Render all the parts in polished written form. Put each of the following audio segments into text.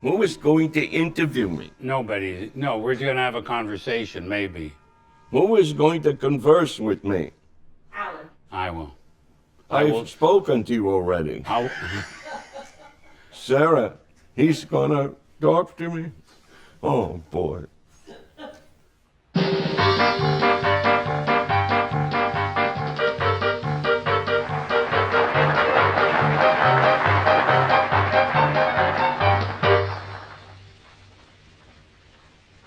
Who is going to interview me? Nobody. No, we're going to have a conversation, maybe. Who is going to converse with me? Alan. I will. I've spoken to you already. Sarah, he's going to talk to me? Oh, boy.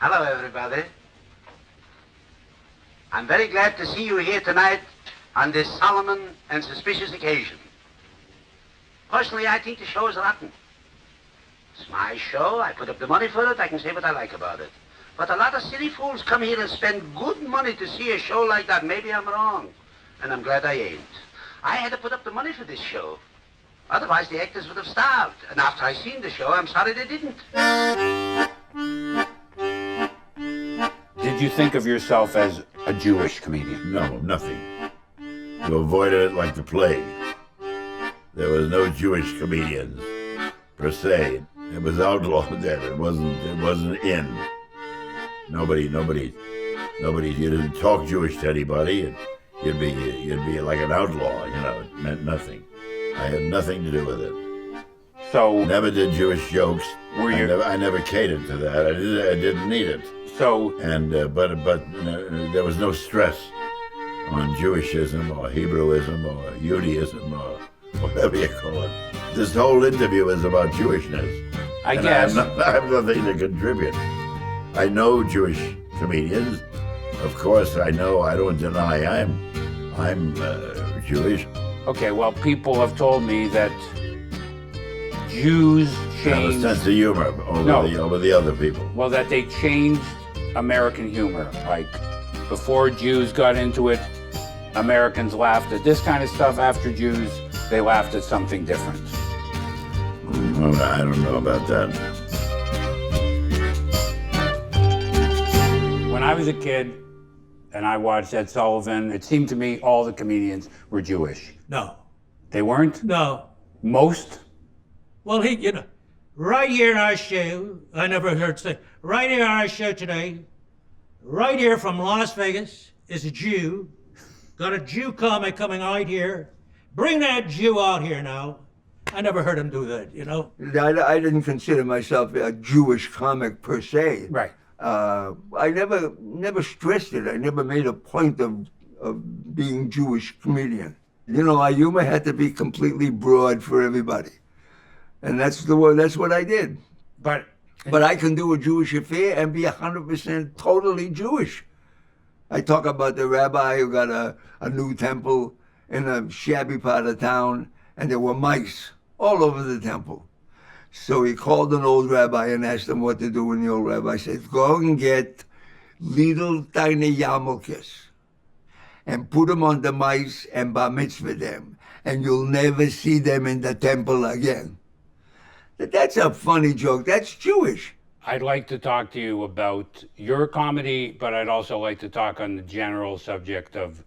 Hello, everybody. I'm very glad to see you here tonight on this solemn and suspicious occasion. Personally, I think the show is rotten. It's my show. I put up the money for it. I can say what I like about it. But a lot of silly fools come here and spend good money to see a show like that. Maybe I'm wrong, and I'm glad I ain't. I had to put up the money for this show. Otherwise, the actors would have starved. And after I seen the show, I'm sorry they didn't. Did you think of yourself as a Jewish comedian? No, nothing. You avoided it like the plague. There was no Jewish comedians, per se. It was outlawed then. It wasn't in. Nobody, you didn't talk Jewish to anybody, and you'd be like an outlaw, you know. It meant nothing. I had nothing to do with it. So Never did Jewish jokes. Were you? I never catered to that. I didn't need it. So And but there was no stress on Jewishism or Hebrewism or Judaism or whatever you call it. This whole interview is about Jewishness. I And guess. I have nothing to contribute. I know Jewish comedians. Of course, I know. I don't deny I'm Jewish. Okay, well, people have told me that Jews I have a changed. sense of humor over the other people. Well, that they changed American humor. Like, before Jews got into it, Americans laughed at this kind of stuff. After Jews, they laughed at something different. Well, I don't know about that. When I was a kid and I watched Ed Sullivan, it seemed to me all the comedians were Jewish. No, They weren't? no. Most? Well, right here in our show, I never heard say, right here in our show today, right here from Las Vegas is a Jew. Got a Jew comic coming out here. Bring that Jew out here now. I never heard him do that, you know? I didn't consider myself a Jewish comic per se. Right. I never stressed it. I never made a point of being Jewish comedian. You know, my humor had to be completely broad for everybody, and that's what I did. But But I can do a Jewish affair and be 100% totally Jewish. I talk about the rabbi who got a new temple in a shabby part of town, and there were mice all over the temple. So he called an old rabbi and asked him what to do, and the old rabbi said, go and get little tiny yarmulkes and put them on the mice and bar mitzvah them, and you'll never see them in the temple again. That's a funny joke. That's Jewish. I'd like to talk to you about your comedy, but I'd also like to talk on the general subject of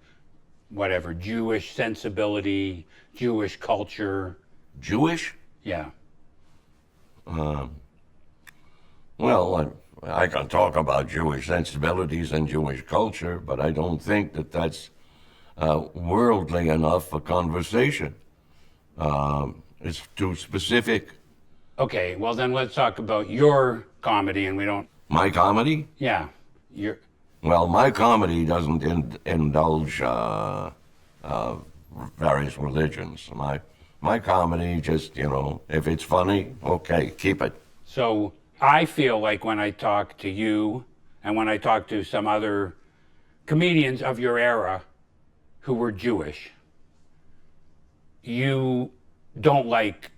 whatever, Jewish sensibility, Jewish culture. Jewish? Yeah. Well, I can talk about Jewish sensibilities and Jewish culture, but I don't think that that's worldly enough for conversation. It's too specific. Okay, well then let's talk about your comedy, and we don't. My comedy? Yeah. Your. Well, my comedy doesn't indulge various religions. My comedy just, if it's funny, okay, keep it. So I feel like when I talk to you and when I talk to some other comedians of your era who were Jewish, you don't like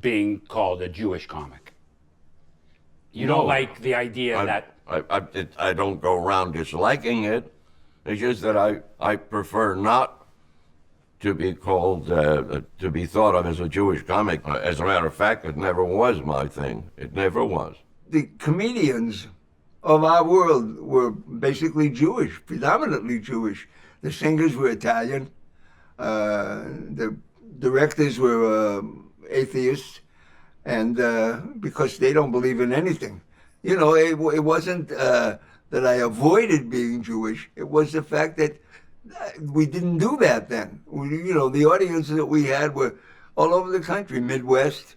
being called a Jewish comic. You don't like the idea that... I don't go around disliking it. It's just that I prefer not to be called, to be thought of as a Jewish comic. As a matter of fact, it never was my thing. It never was. The comedians of our world were basically Jewish, predominantly Jewish. The singers were Italian. The directors were atheists. and because they don't believe in anything. You know, it wasn't that I avoided being Jewish. It was the fact that we didn't do that then. You know, the audiences that we had were all over the country, Midwest,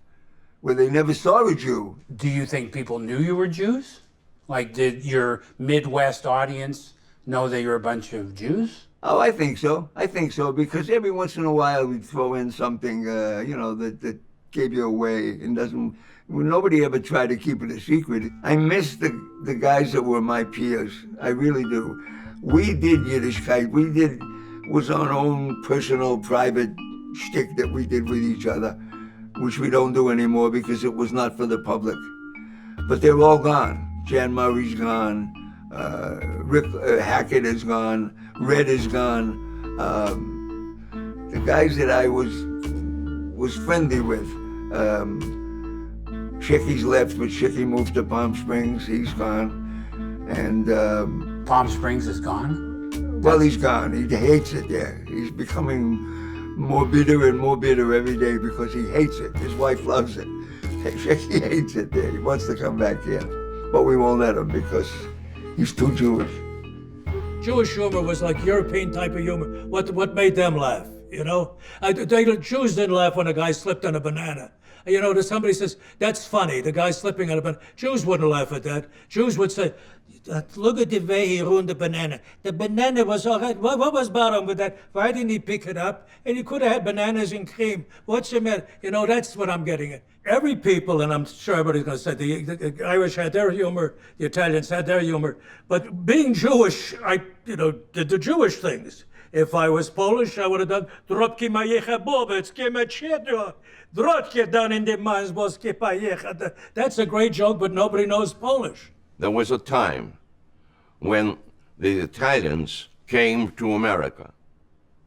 where they never saw a Jew. Do you think people knew you were Jews? Like, did your Midwest audience know that you're a bunch of Jews? Oh, I think so. I think so, because every once in a while we'd throw in something, you know, that gave you away and doesn't. Nobody ever tried to keep it a secret. I miss the guys that were my peers. I really do. We did Yiddishkeit. Was our own personal, private shtick that we did with each other, which we don't do anymore because it was not for the public. But they're all gone. Jan Murray's gone. Rick Hackett is gone. Red is gone. The guys that I was friendly with. Chicky's left, but Chicky moved to Palm Springs. He's gone. And Palm Springs is gone? well, he's gone. He hates it there. He's becoming more bitter and more bitter every day because he hates it. His wife loves it. Chicky hates it there. He wants to come back here. But we won't let him because he's too Jewish. Jewish humor was like European type of humor. What made them laugh, you know? Jews didn't laugh when a guy slipped on a banana. You know, somebody says, that's funny, the guy slipping on a banana. Jews wouldn't laugh at that. Jews would say, look at the way he ruined the banana. The banana was all right. What was wrong with that? Why didn't he pick it up? And he could have had bananas and cream. What's the matter? You know, that's what I'm getting at. Every people, and I'm sure everybody's going to say, the Irish had their humor, the Italians had their humor. But being Jewish, I, did the Jewish things. If I was Polish, I would have done Drotki Majecha Bobec, Kemachedro, Drotki down in the Mansboski Pajecha. That's a great joke, but nobody knows Polish. There was a time when the Italians came to America.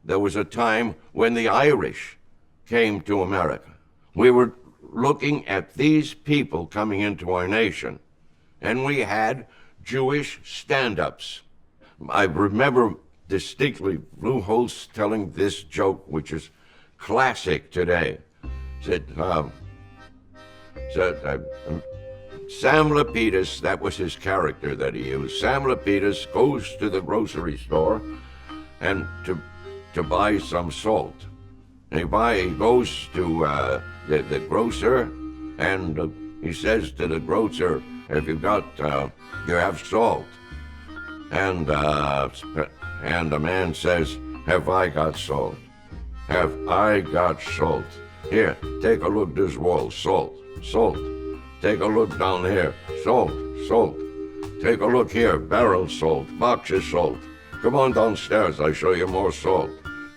There was a time when the Irish came to America. We were looking at these people coming into our nation, and we had Jewish stand-ups. I remember distinctly Lou Holtz telling this joke, which is classic today. Said, Sam Lapidus, that was his character that he used. Sam Lapidus goes to the grocery store and to buy some salt. He goes to the grocer, and he says to the grocer, "Have you got? You have salt?" And the man says, "Have I got salt? Have I got salt? Here, take a look this wall. Salt, salt. Take a look down here. Salt, salt. Take a look here. Barrel salt, box of salt. Come on downstairs. I show you more salt.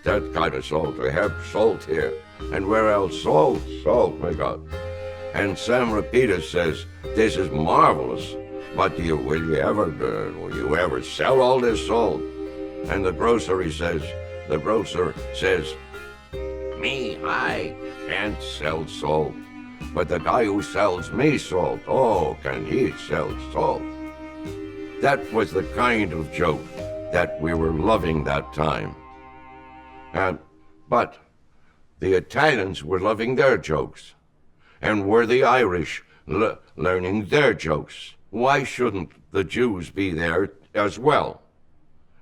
That kind of salt. We have salt here. And where else? Salt, salt, my God." And Sam Lapidus says, "This is marvelous, but will you ever sell all this salt?" And the grocer says, "Me, I can't sell salt. But the guy who sells me salt, oh, can he sell salt?" That was the kind of joke that we were loving that time. But the Italians were loving their jokes, and were the Irish learning their jokes. Why shouldn't the Jews be there as well?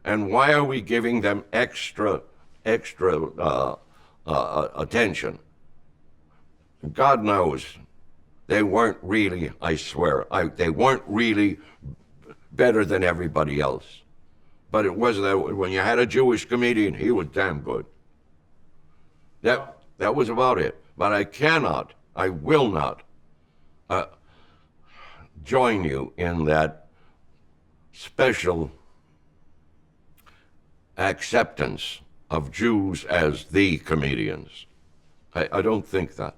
And why are we giving them extra attention? God knows, they weren't really, I swear, they weren't really better than everybody else. But it was that when you had a Jewish comedian, he was damn good. That was about it. But I will not join you in that special acceptance of Jews as the comedians. I don't think that.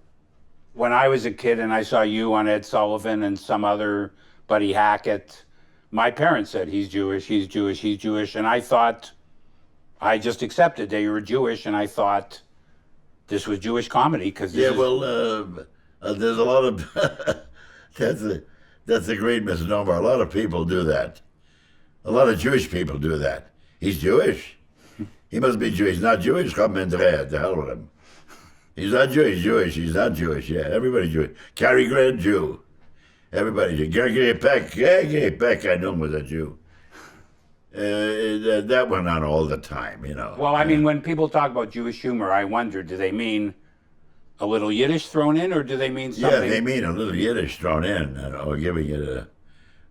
When I was a kid and I saw you on Ed Sullivan and some other Buddy Hackett, my parents said, he's Jewish, he's Jewish, he's Jewish. And I just accepted that you were Jewish, and I thought this was Jewish comedy. There's a lot of, that's a great misnomer. A lot of people do that. A lot of Jewish people do that. He's Jewish. He must be Jewish. Not Jewish, come in there, to hell with him. He's not Jewish. Jewish. He's not Jewish. Yeah, everybody's Jewish. Cary Grant, Jew. Everybody Jew. Gergely Peck, I knew him was a Jew. That went on all the time, you know. Well, I mean, when people talk about Jewish humor, I wonder, do they mean a little Yiddish thrown in, or do they mean something? Yeah, they mean a little Yiddish thrown in, you know, giving it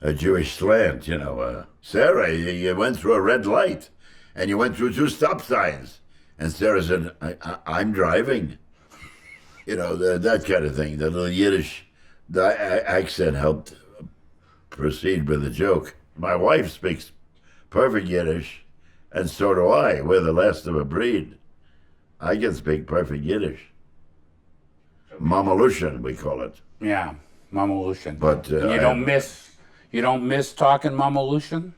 a Jewish slant, you know. Sarah, you went through a red light, and you went through 2 stop signs. And Sarah said, I'm driving. You know, that kind of thing. The little Yiddish accent helped proceed with the joke. My wife speaks perfect Yiddish, and so do I. We're the last of a breed. I can speak perfect Yiddish. Mamalushan, we call it. Yeah, Mamalushan. But you don't miss talking Mamalushan?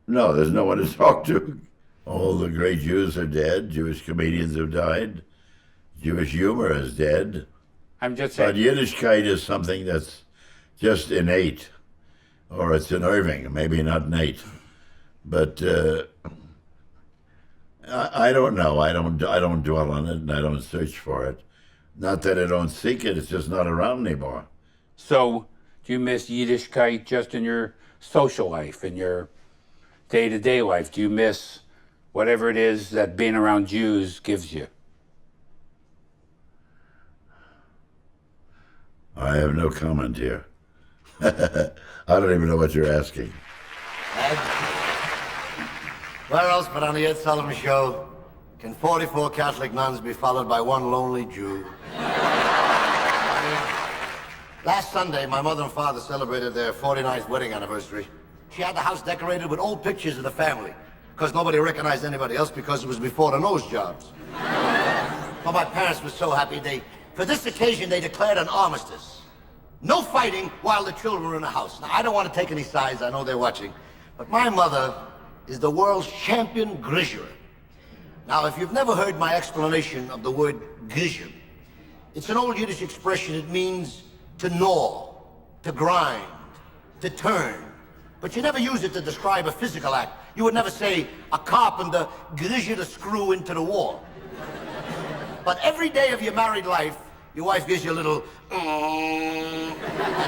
No, there's no one to talk to. All the great Jews are dead. Jewish comedians have died. Jewish humor is dead. I'm just saying. But Yiddishkeit is something that's just innate, or it's unnerving, maybe not innate. But I don't know. I don't dwell on it, and I don't search for it. Not that I don't seek it. It's just not around anymore. So, do you miss Yiddishkeit just in your social life, in your day-to-day life? Do you miss whatever it is that being around Jews gives you? I have no comment here. I don't even know what you're asking. Where else but on the Ed Sullivan Show can 44 Catholic nuns be followed by one lonely Jew? Last Sunday, my mother and father celebrated their 49th wedding anniversary. She had the house decorated with old pictures of the family, because nobody recognized anybody else because it was before the nose jobs. But my parents were so happy, for this occasion, they declared an armistice. No fighting while the children were in the house. Now, I don't want to take any sides, I know they're watching, but my mother is the world's champion grisher. Now, if you've never heard my explanation of the word grisher, it's an old Yiddish expression. It means to gnaw, to grind, to turn. But you never use it to describe a physical act. You would never say, a carpenter grished a screw into the wall. But every day of your married life, your wife gives you a little, and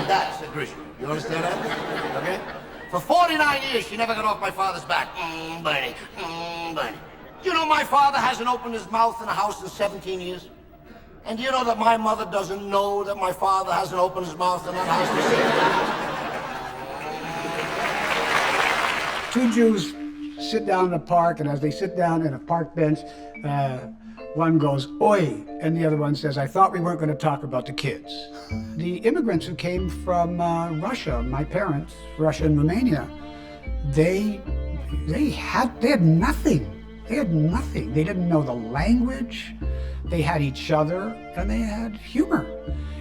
that's a grisher. You understand that? Okay? For 49 years, she never got off my father's back. Bernie, Bernie. Do you know my father hasn't opened his mouth in the house in 17 years? And do you know that my mother doesn't know that my father hasn't opened his mouth in that house? 2 Jews sit down in a park, and as they sit down in a park bench, one goes, "Oi," and the other one says, "I thought we weren't going to talk about the kids." The immigrants who came from Russia, my parents, Russia and Romania, they had nothing. They had nothing. They didn't know the language. They had each other, and they had humor.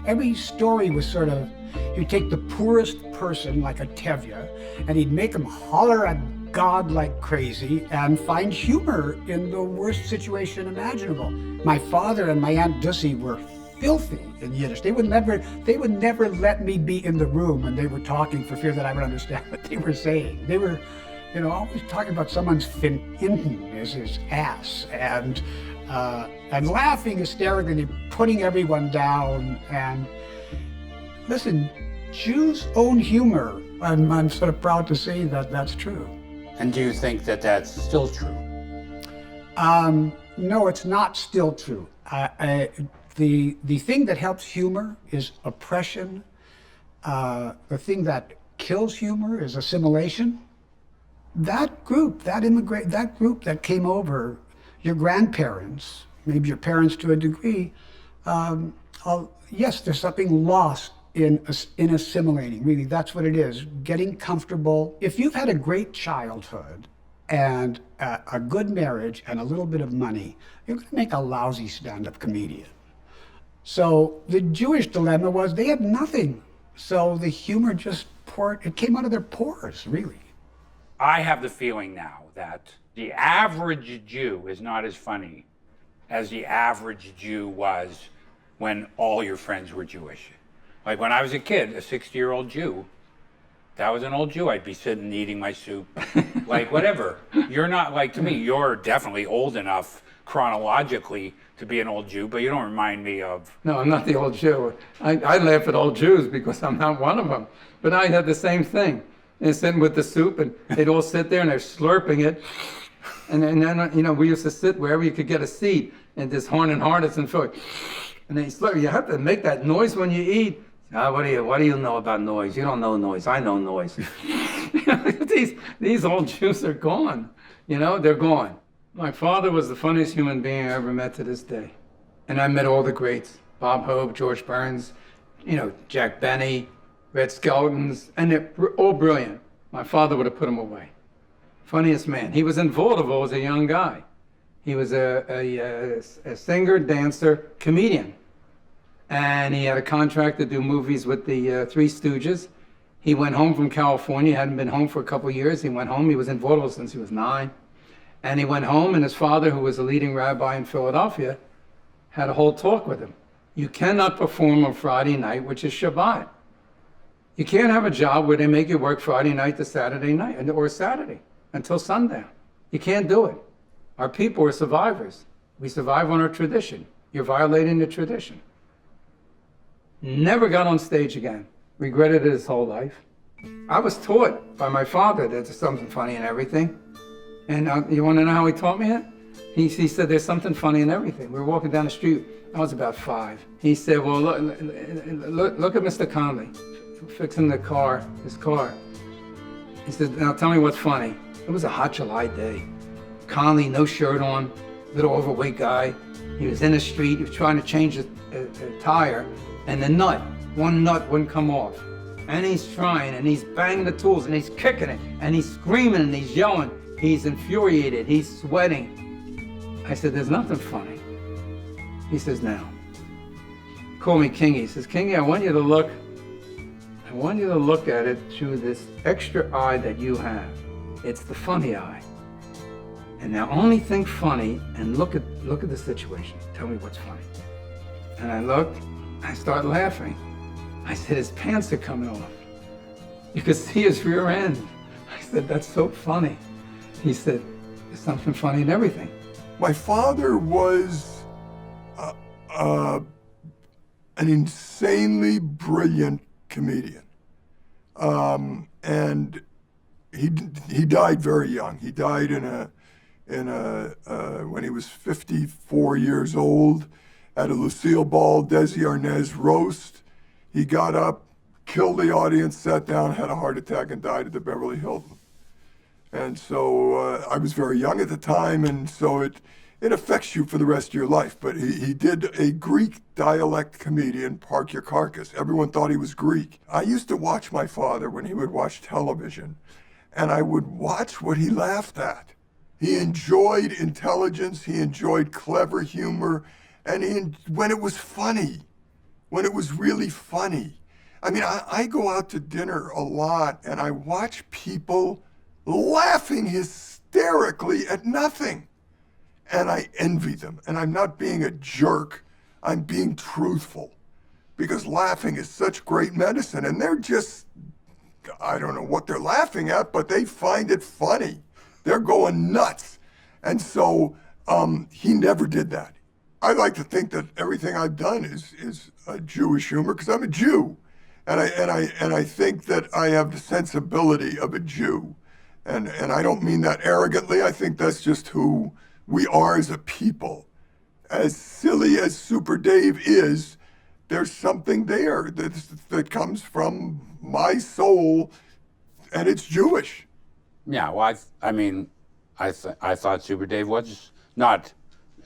Every story was sort of, you take the poorest person like a Tevye, and he'd make him holler at God like crazy and find humor in the worst situation imaginable. My father and my Aunt Dussie were filthy in Yiddish. They would never let me be in the room when they were talking for fear that I would understand what they were saying. They were, always talking about someone's fin hinten as his ass, and laughing hysterically, and putting everyone down. And listen, Jews own humor, and I'm sort of proud to say that that's true. And do you think that that's still true? No, it's not still true. The thing that helps humor is oppression. The thing that kills humor is assimilation. That group that came over, your grandparents, maybe your parents to a degree, yes, there's something lost in assimilating. Really, that's what it is, getting comfortable. If you've had a great childhood and a good marriage and a little bit of money, you're going to make a lousy stand-up comedian. So the Jewish dilemma was they had nothing. So the humor just it came out of their pores, really. I have the feeling now that the average Jew is not as funny as the average Jew was when all your friends were Jewish. Like when I was a kid, a 60-year-old Jew, that was an old Jew. I'd be sitting eating my soup, like whatever. You're not like, to me, you're definitely old enough chronologically to be an old Jew, but you don't remind me of. No, I'm not the old Jew. I laugh at old Jews because I'm not one of them. But I had the same thing. They're sitting with the soup, and they'd all sit there and they're slurping it. And then, we used to sit wherever you could get a seat, and this horn and harness and so. And they slurp. You have to make that noise when you eat. What do you know about noise? You don't know noise. I know noise. These old Jews are gone. They're gone. My father was the funniest human being I ever met to this day. And I met all the greats. Bob Hope, George Burns, Jack Benny, Red Skeletons, and they're all brilliant. My father would have put them away. Funniest man. He was in vaudeville as a young guy. He was a singer, dancer, comedian. And he had a contract to do movies with the Three Stooges. He went home from California, hadn't been home for a couple of years. He went home, he was in vaudeville since he was 9. And he went home, and his father, who was a leading rabbi in Philadelphia, had a whole talk with him. You cannot perform on Friday night, which is Shabbat. You can't have a job where they make you work Friday night to Saturday night, or Saturday, until sundown. You can't do it. Our people are survivors. We survive on our tradition. You're violating the tradition. Never got on stage again. Regretted it his whole life. I was taught by my father that there's something funny in everything. And you want to know how he taught me it? He said, there's something funny in everything. We were walking down the street. I was about 5. He said, well, look at Mr. Conley fixing his car. He said, now tell me what's funny. It was a hot July day. Conley, no shirt on, little overweight guy. He was in the street. He was trying to change a tire, and one nut wouldn't come off. And he's trying, and he's banging the tools, and he's kicking it, and he's screaming, and he's yelling. He's infuriated. He's sweating. I said, there's nothing funny. He says, now. Call me Kingy. He says, Kingy, I want you to look at it through this extra eye that you have. It's the funny eye. And now only think funny and look at the situation. Tell me what's funny. And I looked, I started laughing. I said, his pants are coming off. You could see his rear end. I said, that's so funny. He said, there's something funny in everything. My father was an insanely brilliant comedian. And he died very young. He died when he was 54 years old at a Lucille Ball, Desi Arnaz roast. He got up, killed the audience, sat down, had a heart attack, and died at the Beverly Hilton. And so I was very young at the time, and so it affects you for the rest of your life. But he did a Greek dialect comedian, Park Your Carcass. Everyone thought he was Greek. I used to watch my father when he would watch television, and I would watch what he laughed at. He enjoyed intelligence, he enjoyed clever humor, and when it was funny, when it was really funny. I mean, I go out to dinner a lot, and I watch people laughing hysterically at nothing. And I envy them. And I'm not being a jerk. I'm being truthful. Because laughing is such great medicine. And they're just, I don't know what they're laughing at, but they find it funny. They're going nuts. And so he never did that. I like to think that everything I've done is a Jewish humor because I'm a Jew. And I think that I have the sensibility of a Jew. And I don't mean that arrogantly. I think that's just who we are as a people. As silly as Super Dave is, there's something there that comes from my soul, and it's Jewish. Yeah, well, I thought Super Dave was not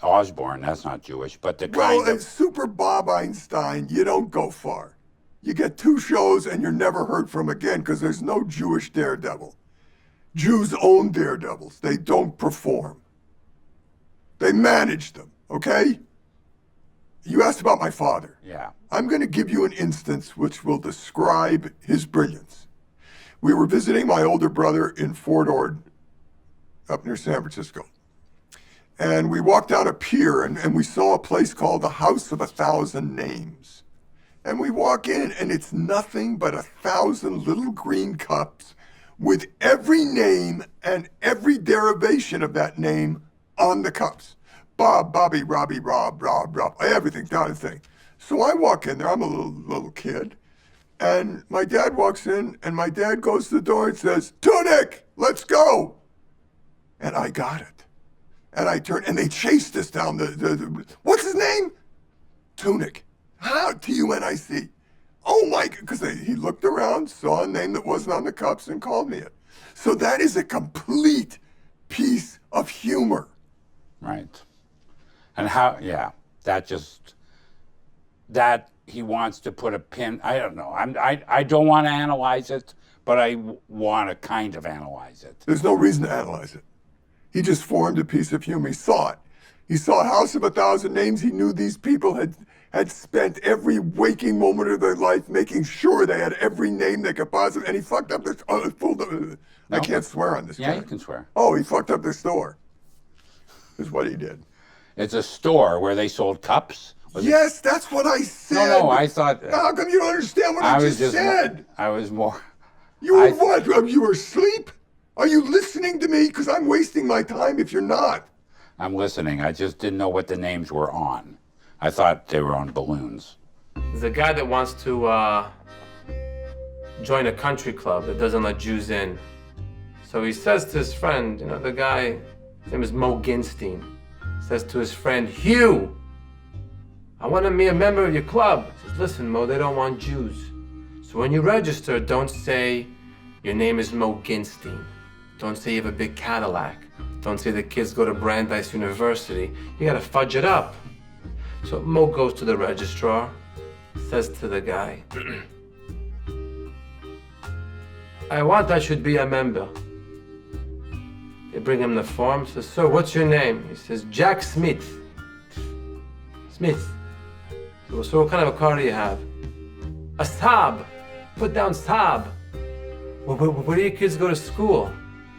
Osborne. That's not Jewish, but the kind Well, as Super Bob Einstein, you don't go far. You get 2 shows and you're never heard from again because there's no Jewish daredevil. Jews own daredevils. They don't perform. They manage them, okay? You asked about my father. Yeah. I'm going to give you an instance which will describe his brilliance. We were visiting my older brother in Fort Ord, up near San Francisco. And we walked down a pier and we saw a place called the House of 1,000 Names. And we walk in and it's nothing but 1,000 little green cups with every name and every derivation of that name on the cups. Bob, Bobby, Robbie, Rob, everything down the thing. So I walk in there, I'm a little kid, and my dad walks in, and my dad goes to the door and says, Tunic, let's go. And I got it. And I turned, and they chased us down the what's his name? Tunic. How? Tunic. Oh my, because he looked around, saw a name that wasn't on the cups, and called me it. So that is a complete piece of humor. Right. And how, yeah, that he wants to put a pin, I don't know. I don't want to analyze it, but I want to kind of analyze it. There's no reason to analyze it. He just formed a piece of humor. He saw it. He saw House of a Thousand Names. He knew these people had spent every waking moment of their life making sure they had every name they could possibly, and he fucked up their, I can't swear on this. Yeah, guy. you can swear. Oh, he fucked up their store. Is what he did. It's a store where they sold cups? Yes, that's what I said. No, I thought... How come you don't understand what I just said? I was more... You were what? You were asleep? Are you listening to me? Because I'm wasting my time if you're not. I'm listening. I just didn't know what the names were on. I thought they were on balloons. There's a guy that wants to join a country club that doesn't let Jews in. So he says to his friend, the guy, his name is Mo Ginstein, says to his friend, Hugh, I want to be a member of your club. He says, listen, Mo, they don't want Jews. So when you register, don't say your name is Mo Ginstein. Don't say you have a big Cadillac. Don't say the kids go to Brandeis University. You gotta fudge it up. So Mo goes to the registrar, says to the guy, I should be a member. They bring him the form, says, sir, what's your name? He says, Jack Smith. Smith. So, sir, what kind of a car do you have? A Saab. Put down Saab. Well, where do your kids go to school?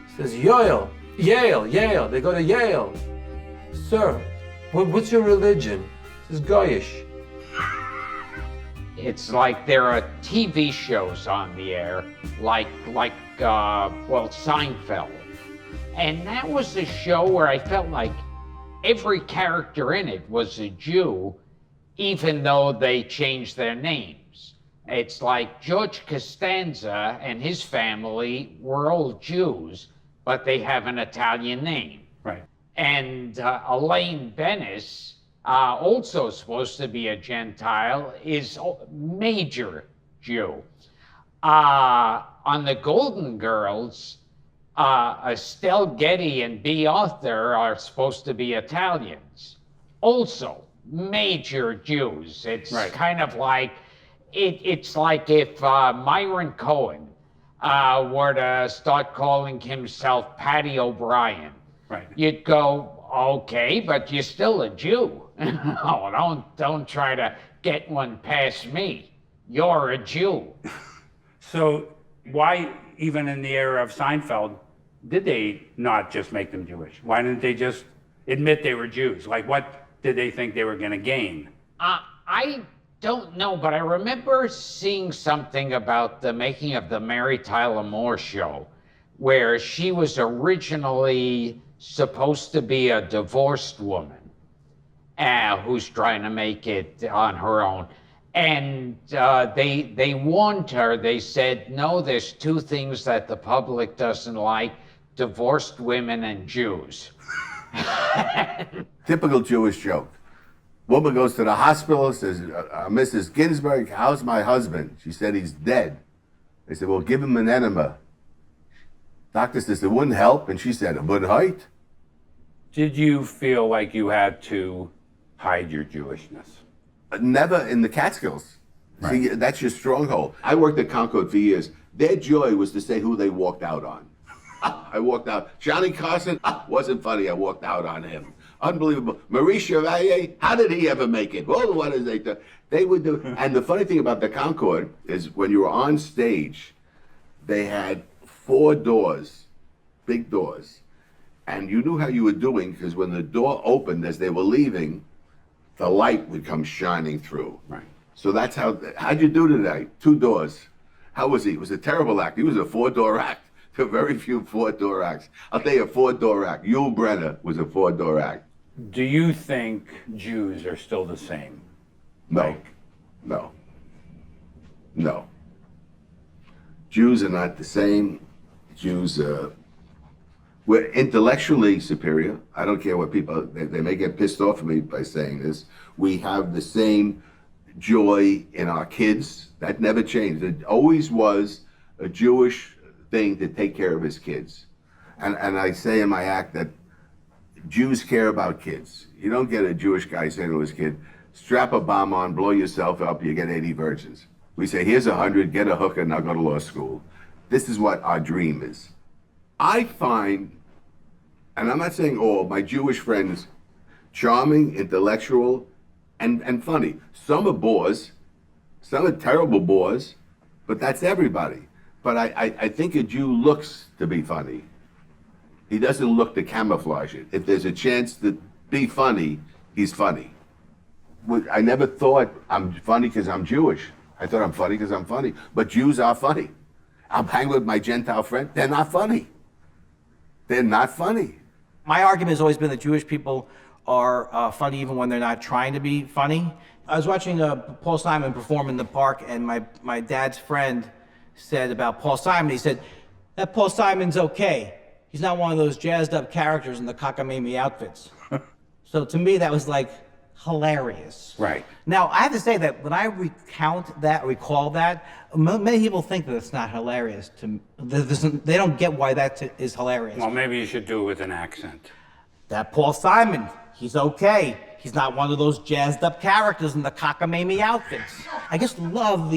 He says, Yale. They go to Yale. Sir, what's your religion? He says, Goyish. It's like there are TV shows on the air, like Seinfeld. And that was a show where I felt like every character in it was a Jew, even though they changed their names. It's like George Costanza and his family were all Jews, but they have an Italian name. Right. And Elaine Bennis, also supposed to be a Gentile, is major Jew. On the Golden Girls, Estelle Getty and Bea Arthur are supposed to be Italians. Also, major Jews. It's right. Kind of like, it's like if Myron Cohen were to start calling himself Patty O'Brien. Right. You'd go, okay, but you're still a Jew. No, don't try to get one past me. You're a Jew. So why, even in the era of Seinfeld, did they not just make them Jewish? Why didn't they just admit they were Jews? Like, what did they think they were going to gain? I don't know, but I remember seeing something about the making of the Mary Tyler Moore show, where she was originally supposed to be a divorced woman who's trying to make it on her own. And they warned her, they said, no, there's two things that the public doesn't like, divorced women and Jews. Typical Jewish joke. Woman goes to the hospital, says, Mrs. Ginsburg, how's my husband? She said, he's dead. They said, well, give him an enema. Doctor says, it wouldn't help. And she said, it wouldn't hurt. Did you feel like you had to hide your Jewishness? Never in the Catskills. Right. See, that's your stronghold. I worked at Concord for years. Their joy was to say who they walked out on. I walked out. Johnny Carson, wasn't funny. I walked out on him. Unbelievable. Maurice Chevalier, how did he ever make it? Well, what is they would do. And the funny thing about the Concord is when you were on stage, they had 4 doors, big doors. And you knew how you were doing because when the door opened as they were leaving, the light would come shining through. Right. So that's how'd you do today? 2 doors. How was he? It was a terrible act. He was a 4-door act. There are very few 4-door acts. I'll tell you a 4-door act. Yul Brynner was a 4-door act. Do you think Jews are still the same? No. No. No. Jews are not the same. Jews, we're intellectually superior. I don't care what people, they may get pissed off at me by saying this. We have the same joy in our kids. That never changed. It always was a Jewish thing to take care of his kids. And I say in my act that Jews care about kids. You don't get a Jewish guy saying to his kid, strap a bomb on, blow yourself up, you get 80 virgins. We say, here's 100, get a hooker, now go to law school. This is what our dream is. I find, and I'm not saying all, my Jewish friends, charming, intellectual, and funny. Some are bores, some are terrible bores, but that's everybody. But I think a Jew looks to be funny. He doesn't look to camouflage it. If there's a chance to be funny, he's funny. I never thought I'm funny because I'm Jewish. I thought I'm funny because I'm funny. But Jews are funny. I'm hanging with my Gentile friend. They're not funny. They're not funny. My argument has always been that Jewish people are funny even when they're not trying to be funny. I was watching Paul Simon perform in the park, and my dad's friend said about Paul Simon, he said, that Paul Simon's okay. He's not one of those jazzed up characters in the cockamamie outfits. So to me, that was like hilarious. Right. Now, I have to say that when I recall that, many people think that it's not hilarious. They don't get why that is hilarious. Well, maybe you should do it with an accent. That Paul Simon, he's okay. He's not one of those jazzed up characters in the cockamamie outfits. I just love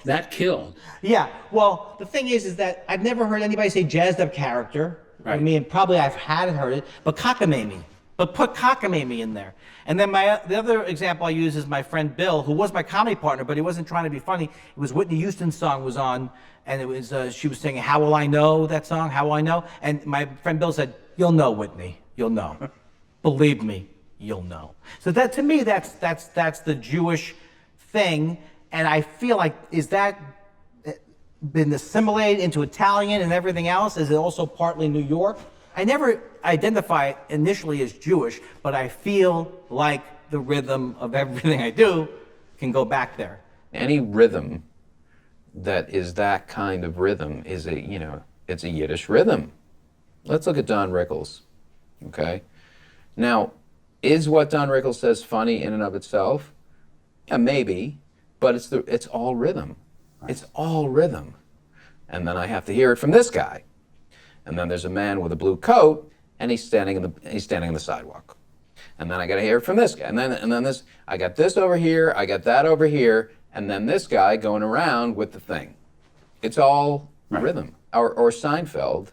that killed. Yeah, well, the thing is that I've never heard anybody say jazzed up character. Right. I mean, probably I've heard it, but cockamamie. But put cockamamie in there. And then the other example I use is my friend Bill, who was my comedy partner, but he wasn't trying to be funny. It was Whitney Houston's song was on, and it was she was singing "How Will I Know," that song, "How Will I Know?" And my friend Bill said, "You'll know, Whitney. You'll know. Believe me, you'll know." So that to me, that's the Jewish thing, and I feel like is that been assimilated into Italian and everything else? Is it also partly New York? I never identify initially as Jewish, but I feel like the rhythm of everything I do can go back there. Any rhythm that is that kind of rhythm is it's a Yiddish rhythm. Let's look at Don Rickles, okay? Now, is what Don Rickles says funny in and of itself? Yeah, maybe, but it's all rhythm. Right. It's all rhythm. And then I have to hear it from this guy. And then there's a man with a blue coat, and he's standing in the sidewalk. And then I got to hear it from this guy. And then this, I got this over here, I got that over here, and then this guy going around with the thing. It's all rhythm. Or Seinfeld,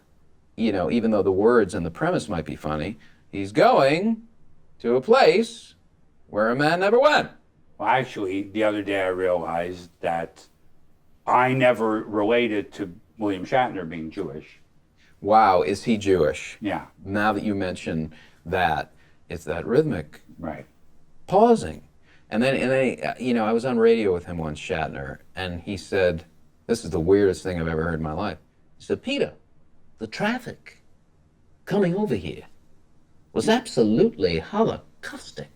even though the words and the premise might be funny, he's going to a place where a man never went. Well, actually, the other day I realized that I never related to William Shatner being Jewish. Wow, is he Jewish? Yeah. Now that you mention that, it's that rhythmic pausing. And then I was on radio with him once, Shatner, and he said, this is the weirdest thing I've ever heard in my life. He said, Peter, the traffic coming over here was absolutely holocaustic.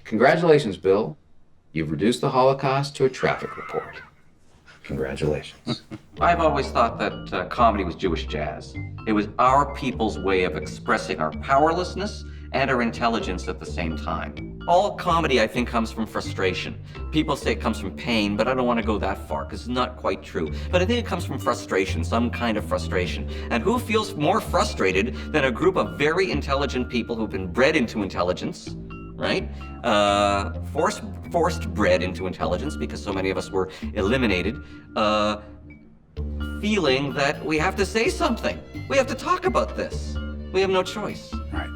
Congratulations, Bill. You've reduced the Holocaust to a traffic report. Congratulations. I've always thought that comedy was Jewish jazz. It was our people's way of expressing our powerlessness and our intelligence at the same time. All comedy, I think, comes from frustration. People say it comes from pain, but I don't want to go that far, because it's not quite true. But I think it comes from frustration, some kind of frustration. And who feels more frustrated than a group of very intelligent people who've been bred into intelligence, right? Forced bred into intelligence, because so many of us were eliminated, feeling that we have to say something. We have to talk about this. We have no choice. Right.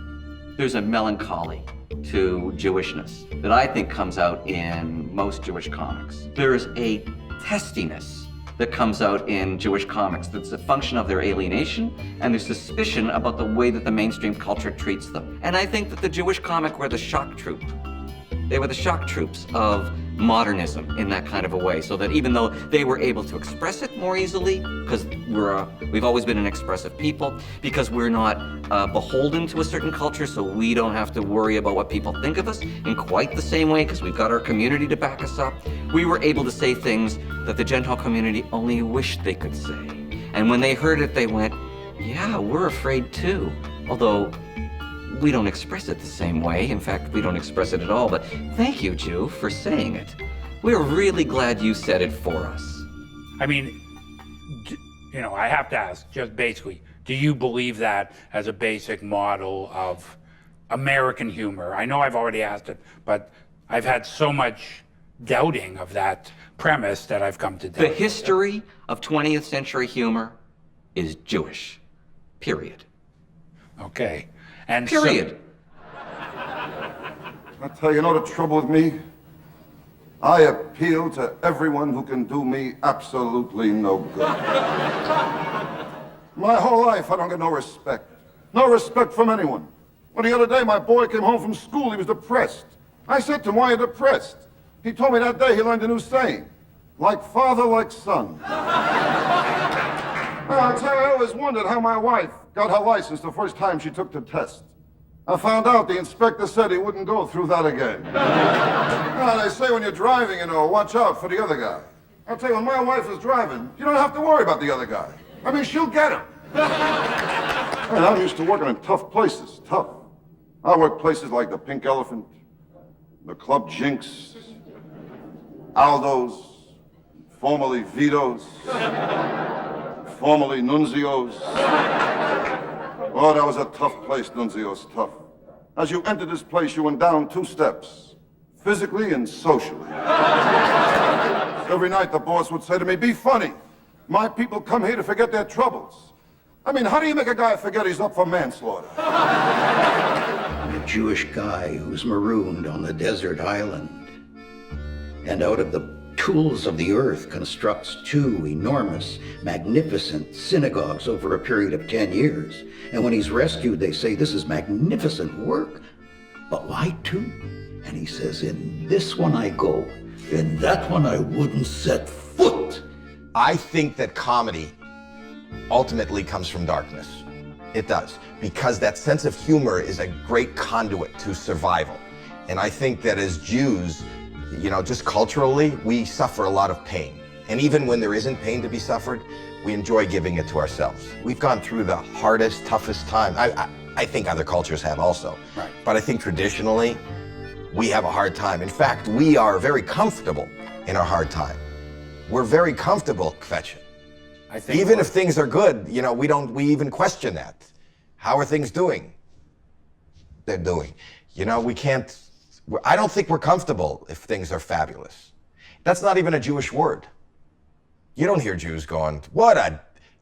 There's a melancholy to Jewishness that I think comes out in most Jewish comics. There's a testiness that comes out in Jewish comics that's a function of their alienation and their suspicion about the way that the mainstream culture treats them. And I think that the Jewish comic were the shock troop. They were the shock troops of modernism in that kind of a way, so that even though they were able to express it more easily, because we've always been an expressive people, because we're not beholden to a certain culture, so we don't have to worry about what people think of us in quite the same way, because we've got our community to back us up, we were able to say things that the Gentile community only wished they could say. And when they heard it, they went, yeah, we're afraid too. Although we don't express it the same way. In fact, we don't express it at all. But thank you, Jew, for saying it. We're really glad you said it for us. I mean, I have to ask, just basically, do you believe that as a basic model of American humor? I know I've already asked it, but I've had so much doubting of that premise that I've come to doubt. The history of 20th century humor is Jewish. Period. Okay. And period. I tell you, the trouble with me? I appeal to everyone who can do me absolutely no good. My whole life, I don't get no respect. No respect from anyone. Well, the other day, my boy came home from school. He was depressed. I said to him, why are you depressed? He told me that day he learned a new saying. Like father, like son. Well, I'll tell you, I always wondered how my wife got her license the first time she took the test. I found out the inspector said he wouldn't go through that again. Well, they say when you're driving, watch out for the other guy. I'll tell you, when my wife is driving, you don't have to worry about the other guy. I mean, she'll get him. And I'm used to working in tough places, tough. I work places like the Pink Elephant, the Club Jinx, Aldo's, formerly Vito's, formerly Nunzio's. Oh, that was a tough place, Nunzio's, tough. As you entered this place, you went down 2 steps, physically and socially. Every night the boss would say to me, be funny. My people come here to forget their troubles. I mean, how do you make a guy forget he's up for manslaughter? A Jewish guy who's marooned on a desert island, and out of the tools of the earth constructs 2 enormous, magnificent synagogues over a period of 10 years. And when he's rescued, they say, this is magnificent work, but why 2? And he says, in this one I go, in that one I wouldn't set foot. I think that comedy ultimately comes from darkness. It does, because that sense of humor is a great conduit to survival. And I think that as Jews, just culturally, we suffer a lot of pain. And even when there isn't pain to be suffered, we enjoy giving it to ourselves. We've gone through the hardest, toughest time. I think other cultures have also. Right. But I think traditionally, we have a hard time. In fact, we are very comfortable in our hard time. We're very comfortable, Kvetchen. Even if things are good, we even question that. How are things doing? They're doing. I don't think we're comfortable if things are fabulous. That's not even a Jewish word. You don't hear Jews going, what a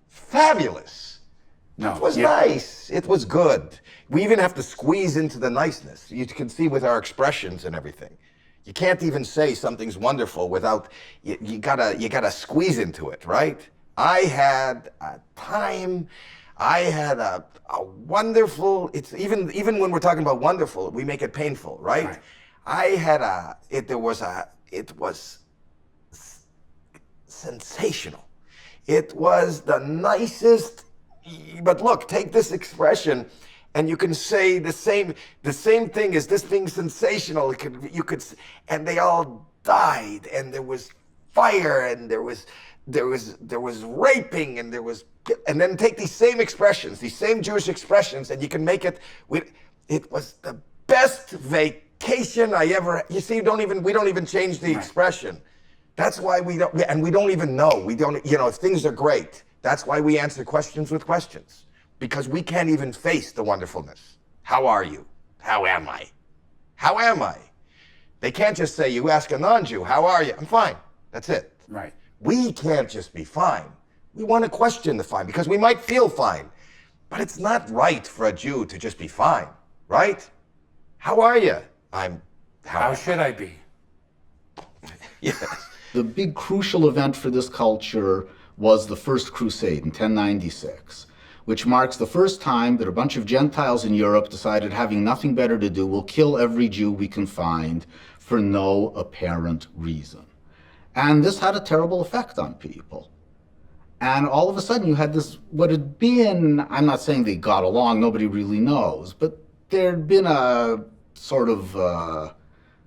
fabulous. No, it was nice. It was good. We even have to squeeze into the niceness. You can see with our expressions and everything. You can't even say something's wonderful without, you gotta squeeze into it, right? I had a time, I had a wonderful, it's even when we're talking about wonderful, we make it painful, right? It was sensational. It was the nicest, but look, take this expression and you can say the same thing as this being sensational. And they all died, and there was fire, and there was raping, and then take these same expressions, these same Jewish expressions, and you can make it. It was the best vacation I ever. You see, we don't even change the expression. That's why we don't even know. We don't. If things are great, that's why we answer questions with questions. Because we can't even face the wonderfulness. How are you? How am I? How am I? They can't just say, you ask a non-Jew, how are you? I'm fine. That's it. Right. We can't just be fine. We want to question the fine because we might feel fine. But it's not right for a Jew to just be fine, right? How are you? How should I be? Yes. The big crucial event for this culture was the First Crusade in 1096. Which marks the first time that a bunch of Gentiles in Europe decided, having nothing better to do, we'll kill every Jew we can find for no apparent reason. And this had a terrible effect on people. And all of a sudden you had this, what had been, I'm not saying they got along, nobody really knows, but there'd been a sort of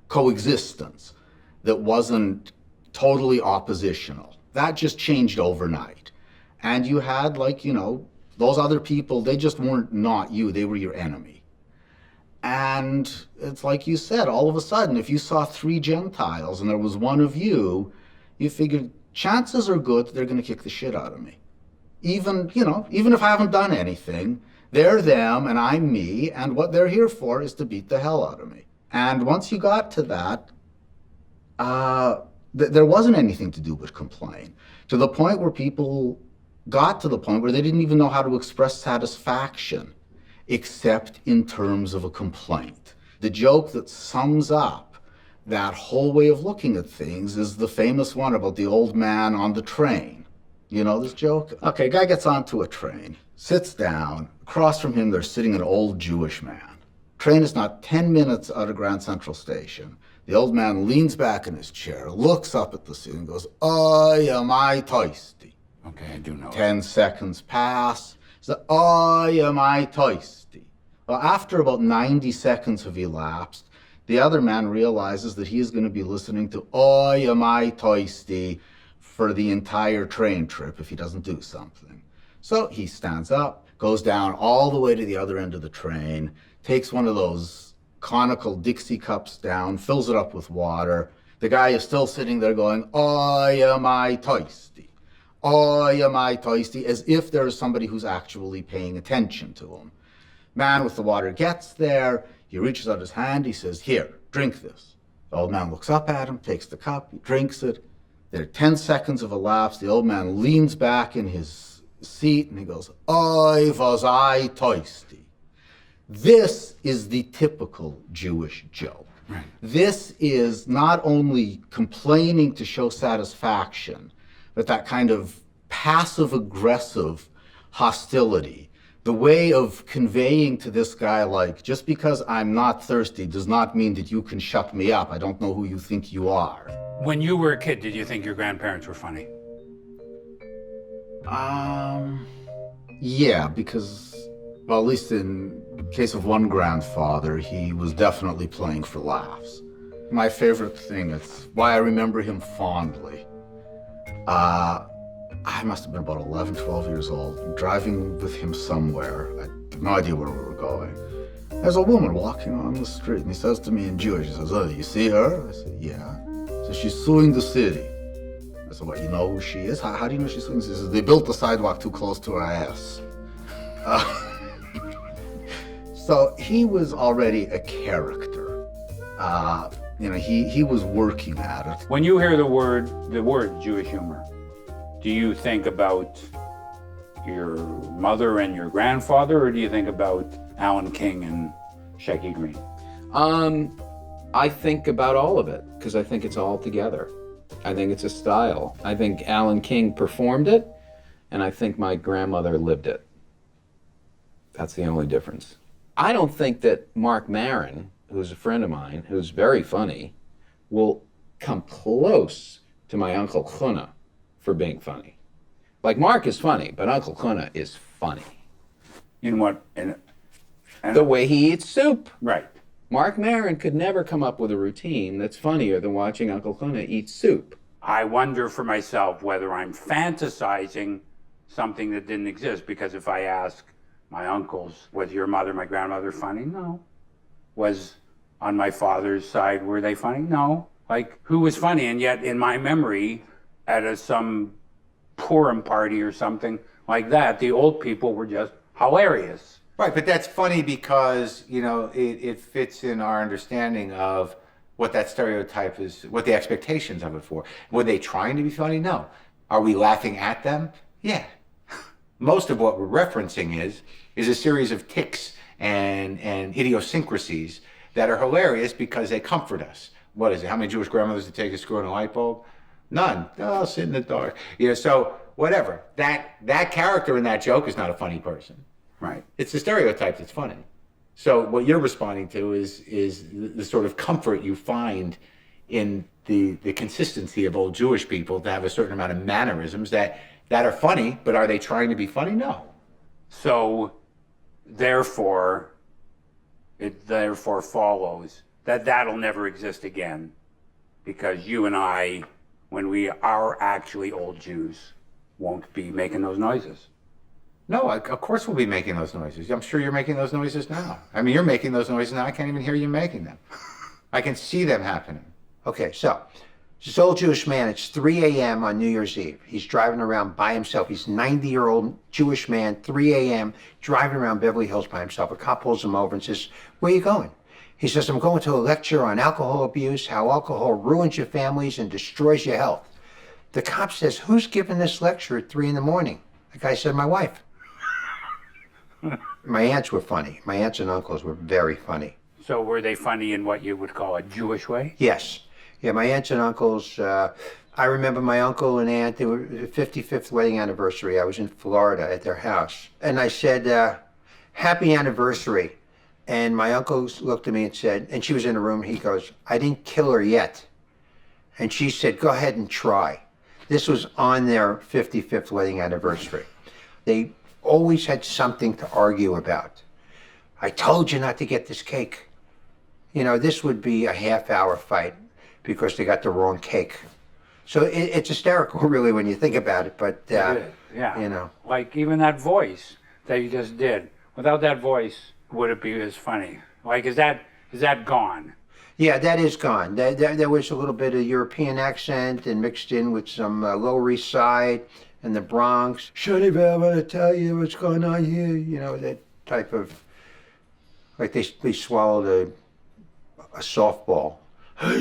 coexistence that wasn't totally oppositional. That just changed overnight. And you had, like, you know, those other people, they just weren't not you, they were your enemy. And it's like you said, all of a sudden, if you saw 3 Gentiles and there was one of you, you figured chances are good that they're going to kick the shit out of me. Even, you know, even if I haven't done anything, they're them and I'm me, and what they're here for is to beat the hell out of me. And once you got to that, there wasn't anything to do but complain, to the point where people got to the point where they didn't even know how to express satisfaction except in terms of a complaint. The joke that sums up that whole way of looking at things is the famous one about the old man on the train. You know this joke? Okay, guy gets onto a train, sits down. Across from him, there's sitting an old Jewish man. Train is not 10 minutes out of Grand Central Station. The old man leans back in his chair, looks up at the ceiling, and goes, "I am I thirsty." Okay, I do know. 10 seconds pass. He says, "I am I thirsty." Well, after about 90 seconds have elapsed, the other man realizes that he is going to be listening to "I am I thirsty" for the entire train trip if he doesn't do something. So he stands up, goes down all the way to the other end of the train, takes one of those conical Dixie cups down, fills it up with water. The guy is still sitting there going, "I am I thirsty. I am I thirsty," as if there is somebody who's actually paying attention to him. Man with the water gets there, he reaches out his hand, he says, "Here, drink this." The old man looks up at him, takes the cup, he drinks it. There are 10 seconds have elapsed, the old man leans back in his seat and he goes, "I was I thirsty." This is the typical Jewish joke. Right. This is not only complaining to show satisfaction, but that kind of passive-aggressive hostility, the way of conveying to this guy, like, just because I'm not thirsty does not mean that you can shut me up. I don't know who you think you are. When you were a kid, did you think your grandparents were funny? Yeah, because, well, at least in case of one grandfather, he was definitely playing for laughs. My favorite thing, it's why I remember him fondly. I must have been about 11, 12 years old. I'm driving with him somewhere. I have no idea where we were going. There's a woman walking on the street, and he says to me in Jewish, he says, "Oh, you see her?" I said, "Yeah." So she's suing the city. I said, "What, you know who she is? How do you know she's suing?" He says, "They built the sidewalk too close to her ass." So he was already a character. You know, he was working at it. When you hear the word Jewish humor, do you think about your mother and your grandfather, or do you think about Alan King and Shecky Green? I think about all of it, because I think it's all together. I think it's a style. I think Alan King performed it, and I think my grandmother lived it. That's the only difference. I don't think that Marc Maron, who's a friend of mine, who's very funny, will come close to my Uncle Chuna for being funny. Like, Mark is funny, but Uncle Chuna is funny. In what? The way he eats soup. Right. Marc Maron could never come up with a routine that's funnier than watching Uncle Chuna eat soup. I wonder for myself whether I'm fantasizing something that didn't exist, because if I ask my uncles, was your mother, my grandmother funny? No. Was on my father's side, were they funny? No. Like, who was funny? And yet in my memory, at some Purim party or something like that, the old people were just hilarious. Right, but that's funny because, you know, it fits in our understanding of what that stereotype is, what the expectations of it for. Were they trying to be funny? No. Are we laughing at them? Yeah. Most of what we're referencing is a series of tics and idiosyncrasies that are hilarious because they comfort us. What is it? How many Jewish grandmothers did it take to screw in a light bulb? None. Oh, sit in the dark. You know, so whatever. That character in that joke is not a funny person. Right. It's the stereotype that's funny. So what you're responding to is the sort of comfort you find in the consistency of old Jewish people to have a certain amount of mannerisms that are funny, but are they trying to be funny? No. So, therefore, it therefore follows that that'll never exist again, because you and I, when we are actually old Jews, won't be making those noises. No, of course we'll be making those noises. I'm sure you're making those noises now. I mean, you're making those noises now. I can't even hear you making them. I can see them happening. Okay, so this old Jewish man, it's 3 a.m. on New Year's Eve. He's driving around by himself. He's a 90-year-old Jewish man, 3 a.m., driving around Beverly Hills by himself. A cop pulls him over and says, "Where are you going?" He says, "I'm going to a lecture on alcohol abuse, how alcohol ruins your families and destroys your health." The cop says, "Who's giving this lecture at 3 in the morning?" The guy said, "My wife." My aunts were funny. My aunts and uncles were very funny. So were they funny in what you would call a Jewish way? Yes. Yeah, my aunts and uncles, I remember my uncle and aunt, they were 55th wedding anniversary. I was in Florida at their house. And I said, "Happy anniversary." And my uncle looked at me and said, and she was in the room, he goes, "I didn't kill her yet." And she said, "Go ahead and try." This was on their 55th wedding anniversary. They always had something to argue about. "I told you not to get this cake." You know, this would be a half-hour fight because they got the wrong cake. So it's hysterical, really, when you think about it, but, Yeah. you know. Like even that voice that you just did, without that voice, would it be as funny? Like, is that gone? Yeah, that is gone. There was a little bit of European accent and mixed in with some Lower East Side and the Bronx. "Shouldn't I want to tell you what's going on here?" You know, that type of, like they swallowed a softball.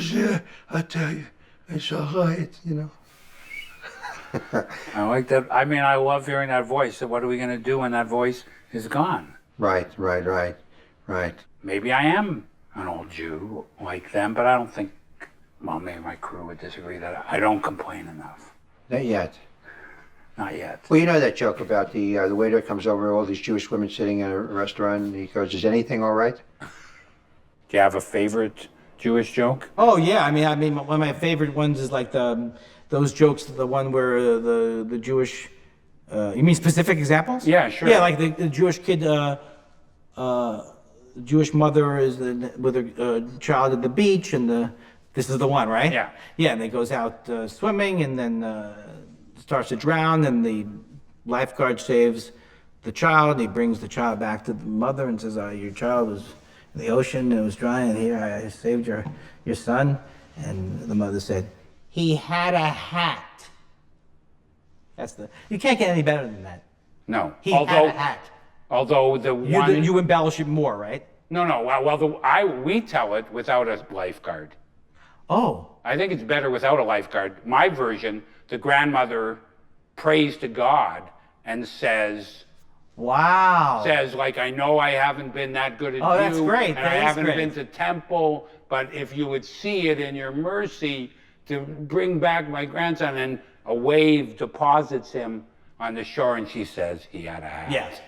"Yeah, I tell you, it's all right," you know. I like that. I mean, I love hearing that voice. So what are we going to do when that voice is gone? Right. Maybe I am an old Jew like them, but I don't think, well, maybe my crew would disagree that I don't complain enough. Not yet. Not yet. Well, you know that joke about the waiter comes over, all these Jewish women sitting in a restaurant, and he goes, "Is anything all right?" Do you have a favorite Jewish joke? Oh yeah, I mean, one of my favorite ones is like those jokes, the one where the Jewish. You mean specific examples? Yeah, sure. Yeah, like the Jewish kid, the Jewish mother is with a child at the beach, and this is the one, right? Yeah. Yeah, and he goes out swimming, and then starts to drown, and the lifeguard saves the child, and he brings the child back to the mother and says, "Your child was in the ocean, it was dry, and here I saved your son." And the mother said, "He had a hat." You can't get any better than that. No. He had a hat. Although the one you embellish it more, right? No. Well, we tell it without a lifeguard. Oh. I think it's better without a lifeguard. My version, the grandmother prays to God and says, "Wow." Says, like, "I know I haven't been that good a Jew. Oh, that's great. And That I is haven't great. been to temple, but if you would see it in your mercy to bring back my grandson," and a wave deposits him on the shore, and she says he had a hat. Yes.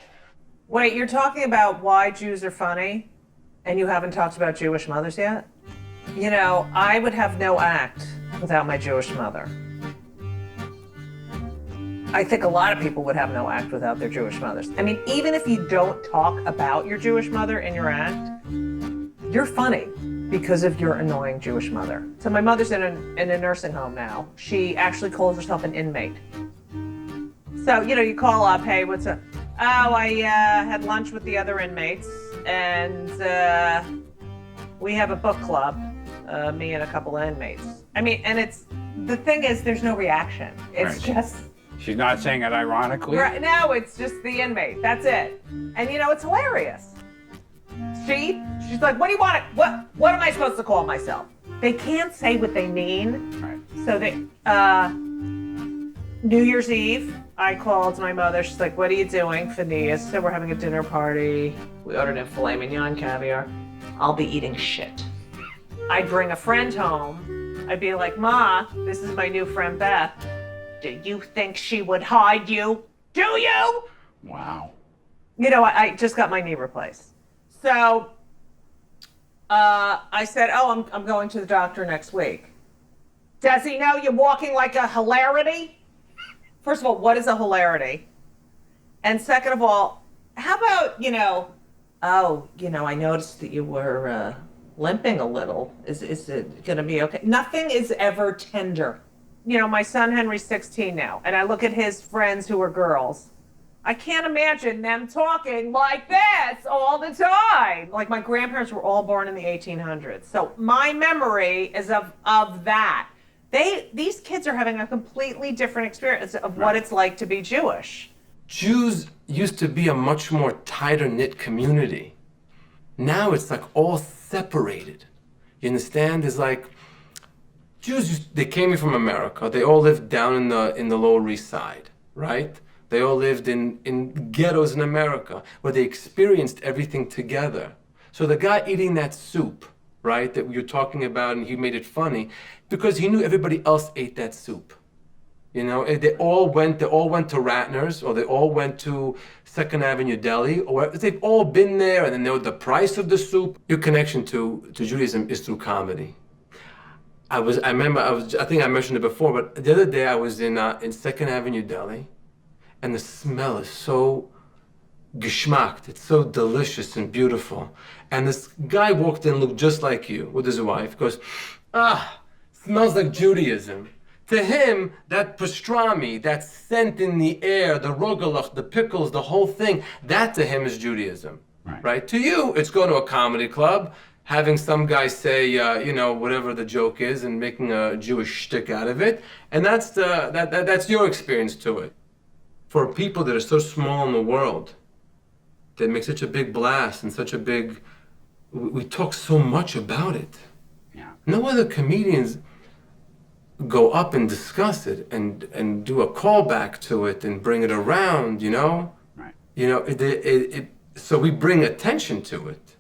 Wait, you're talking about why Jews are funny, and you haven't talked about Jewish mothers yet? You know, I would have no act without my Jewish mother. I think a lot of people would have no act without their Jewish mothers. I mean, even if you don't talk about your Jewish mother in your act, you're funny because of your annoying Jewish mother. So my mother's in a nursing home now. She actually calls herself an inmate. So, you know, you call up, "Hey, what's up?" "Oh, I had lunch with the other inmates, and we have a book club, me and a couple of inmates." I mean, and the thing is, there's no reaction. It's Right. just, She's not saying it ironically? right, no, it's just the inmate. That's it. And, you know, it's hilarious. She's like, "What do you want? What am I supposed to call myself?" They can't say what they mean. Right. So they, New Year's Eve, I called my mother. She's like, "What are you doing for New Year's?" So we're having a dinner party. We ordered in filet mignon, caviar. I'll be eating shit. I'd bring a friend home. I'd be like, "Ma, this is my new friend Beth. Do you think she would hide you? Do you?" Wow. You know, I just got my knee replaced. So I said, oh, I'm going to the doctor next week. Does he know you're walking like a hilarity? First of all, what is a hilarity? And second of all, how about, I noticed that you were limping a little. Is it going to be okay? Nothing is ever tender. My son Henry's 16 now, and I look at his friends who are girls. I can't imagine them talking like this all the time. Like, my grandparents were all born in the 1800s. So my memory is of that. These kids are having a completely different experience of what it's like to be Jewish. Jews used to be a much more tighter knit community. Now it's like all separated. You understand? It's like Jews, they came in from America. They all lived down in the Lower East Side, right? They all lived in ghettos in America where they experienced everything together. So the guy eating that soup, right, that you're talking about, and he made it funny because he knew everybody else ate that soup. They all went to Ratner's, or they all went to 2nd Avenue Deli, or they've all been there, and they know the price of the soup. Your connection to Judaism is through comedy. I think I mentioned it before, but the other day I was in 2nd Avenue Deli, and the smell is so geschmackt. It's so delicious and beautiful. And this guy walked in, looked just like you, with his wife, goes, smells like Judaism. To him, that pastrami, that scent in the air, the rogalach, the pickles, the whole thing, that to him is Judaism, right? To you, it's going to a comedy club, having some guy say, whatever the joke is, and making a Jewish shtick out of it, and that's your experience to it. For people that are so small in the world, that make such a big blast and such a big, we talk so much about it. Yeah. No other comedians go up and discuss it and do a callback to it and bring it around, Right. So we bring attention to it,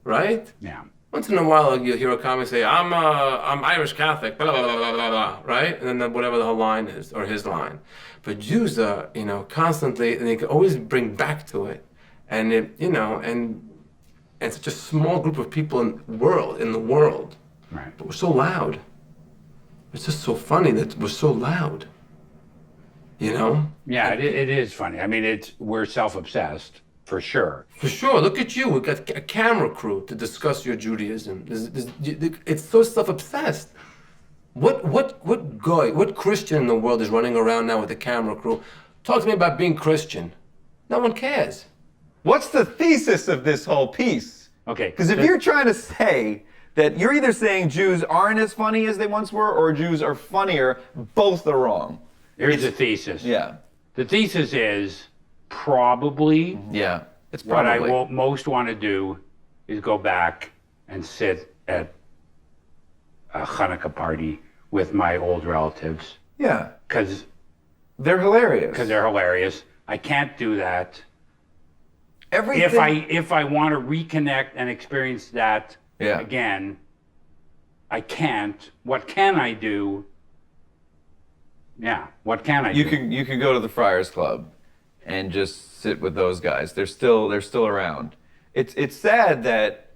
right? Yeah. Once in a while you'll hear a comic say, I'm Irish Catholic, blah, blah, blah, blah, blah, blah, right? And then whatever the whole line is, or his line. But Jews are, constantly, and they can always bring back to it. And and such a small group of people in the world. Right. But we're so loud. It's just so funny that we're so loud, Yeah, it is funny. I mean, we're self-obsessed, for sure. For sure. Look at you. We've got a camera crew to discuss your Judaism. It's so self-obsessed. What guy, what Christian in the world is running around now with a camera crew? Talk to me about being Christian. No one cares. What's the thesis of this whole piece? Okay. Because if you're trying to say that you're either saying Jews aren't as funny as they once were, or Jews are funnier, both are wrong. Here's the thesis. Yeah. The thesis is probably. Yeah. It's what I probably. most want to do is go back and sit at a Hanukkah party with my old relatives. Yeah. Because they're hilarious. Because they're hilarious. I can't do that. Everything. If I want to reconnect and experience that again, I can't. What can I do? Yeah, what can I do? You can go to the Friars Club and just sit with those guys. They're still around. It's sad that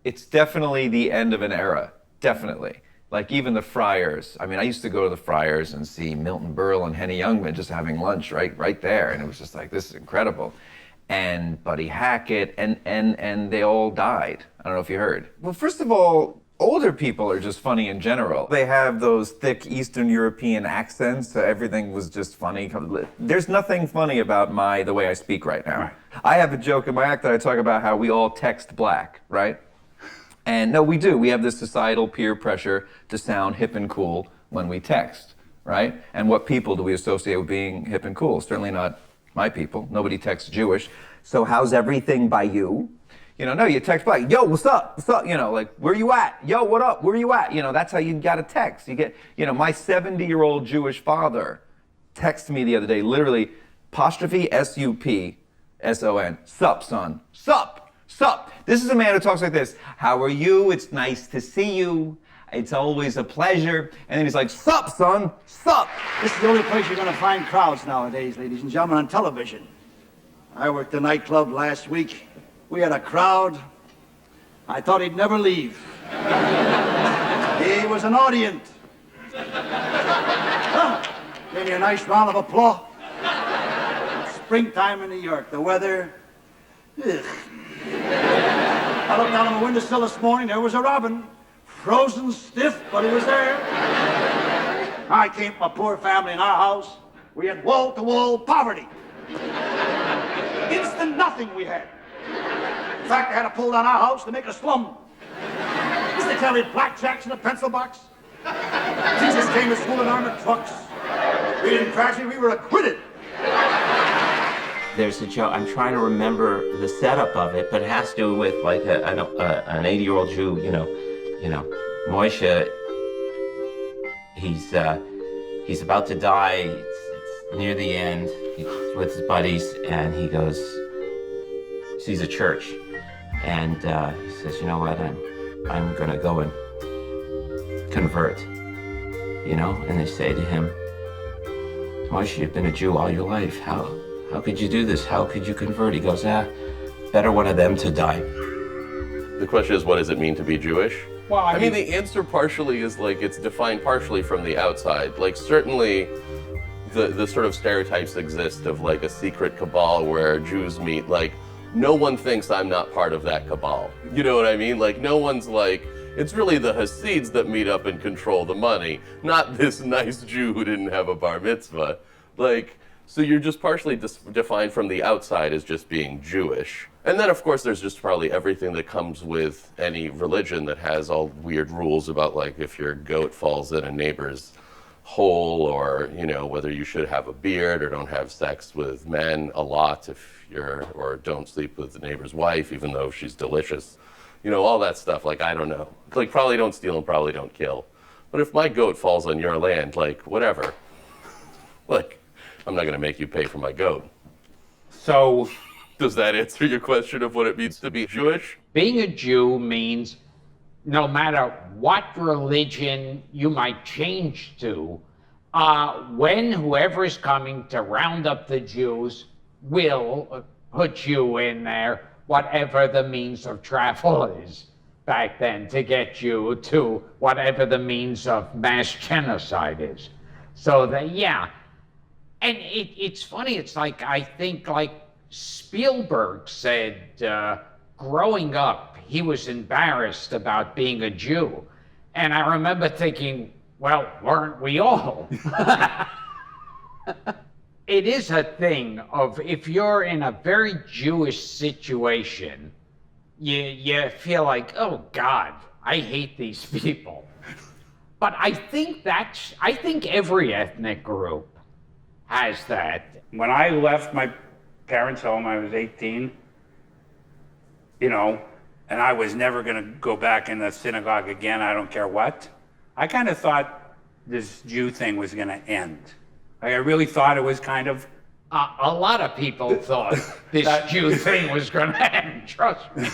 it's definitely the end of an era. Definitely. Like even the Friars. I mean, I used to go to the Friars and see Milton Berle and Henny Youngman just having lunch right there, and it was just like, this is incredible. And Buddy Hackett, and they all died. I don't know if you heard. Well, first of all, older people are just funny in general. They have those thick Eastern European accents, so everything was just funny. There's nothing funny about the way I speak right now. Right. I have a joke in my act that I talk about how we all text black, right? And no, we do. We have this societal peer pressure to sound hip and cool when we text, right? And what people do we associate with being hip and cool? Certainly not my people. Nobody texts Jewish. So how's everything by you? No, you text back, yo, what's up? What's up? Like, where you at? Yo, what up? Where you at? That's how you got to text. You get, my 70-year-old Jewish father texted me the other day, literally, apostrophe S-U-P-S-O-N, sup, son, sup, sup. This is a man who talks like this. How are you? It's nice to see you. It's always a pleasure. And then he's like, sup, son, sup. This is the only place you're going to find crowds nowadays, ladies and gentlemen, on television. I worked the nightclub last week. We had a crowd. I thought he'd never leave. He was an audience. Gave me a nice round of applause. Springtime in New York, the weather. Ugh. I looked out on the windowsill this morning, there was a robin. Frozen stiff, but he was there. I came from a poor family in our house. We had wall-to-wall poverty. Instant nothing we had. In fact, I had to pull down our house to make a slum. Used to carry blackjacks in a pencil box. Jesus came to school in armored trucks. We didn't crash it, we were acquitted. There's a joke, I'm trying to remember the setup of it, but it has to do with like an 80-year-old Jew, you know, Moshe, he's about to die, it's near the end, he's with his buddies, and he goes, sees a church, and he says, you know what, I'm gonna go and convert, you know, and they say to him, Moshe, you've been a Jew all your life, how could you do this? How could you convert? He goes, better one of them to die. The question is, what does it mean to be Jewish? Well, I mean, the answer partially is like, it's defined partially from the outside. Like, certainly, the sort of stereotypes exist of like a secret cabal where Jews meet. Like, no one thinks I'm not part of that cabal. You know what I mean? Like, no one's like, it's really the Hasids that meet up and control the money, not this nice Jew who didn't have a bar mitzvah. Like, so you're just partially defined from the outside as just being Jewish. And then, of course, there's just probably everything that comes with any religion that has all weird rules about, like, if your goat falls in a neighbor's hole, or, you know, whether you should have a beard or don't have sex with men a lot or don't sleep with the neighbor's wife, even though she's delicious. You know, all that stuff, like, I don't know. Like, probably don't steal and probably don't kill. But if my goat falls on your land, like, whatever. Like, I'm not going to make you pay for my goat. So, does that answer your question of what it means to be Jewish? Being a Jew means no matter what religion you might change to, when whoever is coming to round up the Jews will put you in there, whatever the means of travel is back then, to get you to whatever the means of mass genocide is. So that, yeah. And it's funny, it's like, I think like Spielberg said, growing up, he was embarrassed about being a Jew. And I remember thinking, well, weren't we all? It is a thing of, if you're in a very Jewish situation, you feel like, oh God, I hate these people. But I think every ethnic group has that. When I left my parents' home, I was 18, you know, and I was never going to go back in the synagogue again, I don't care what. I kind of thought this Jew thing was going to end. Like, I really thought it was kind of... A lot of people thought this Jew thing was going to end, trust me.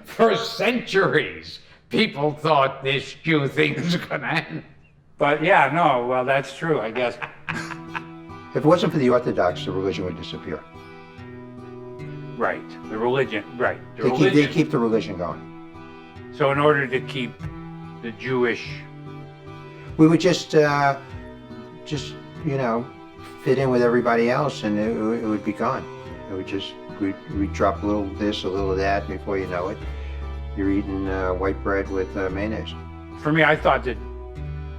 For centuries, people thought this Jew thing was going to end. But yeah, no, well, that's true, I guess. If it wasn't for the Orthodox, the religion would disappear. Right, the religion, right. They keep the religion going. So in order to keep the Jewish... We would just you know, fit in with everybody else, and it would be gone. It would just, we'd drop a little of this, a little of that, before you know it, you're eating white bread with mayonnaise. For me, I thought that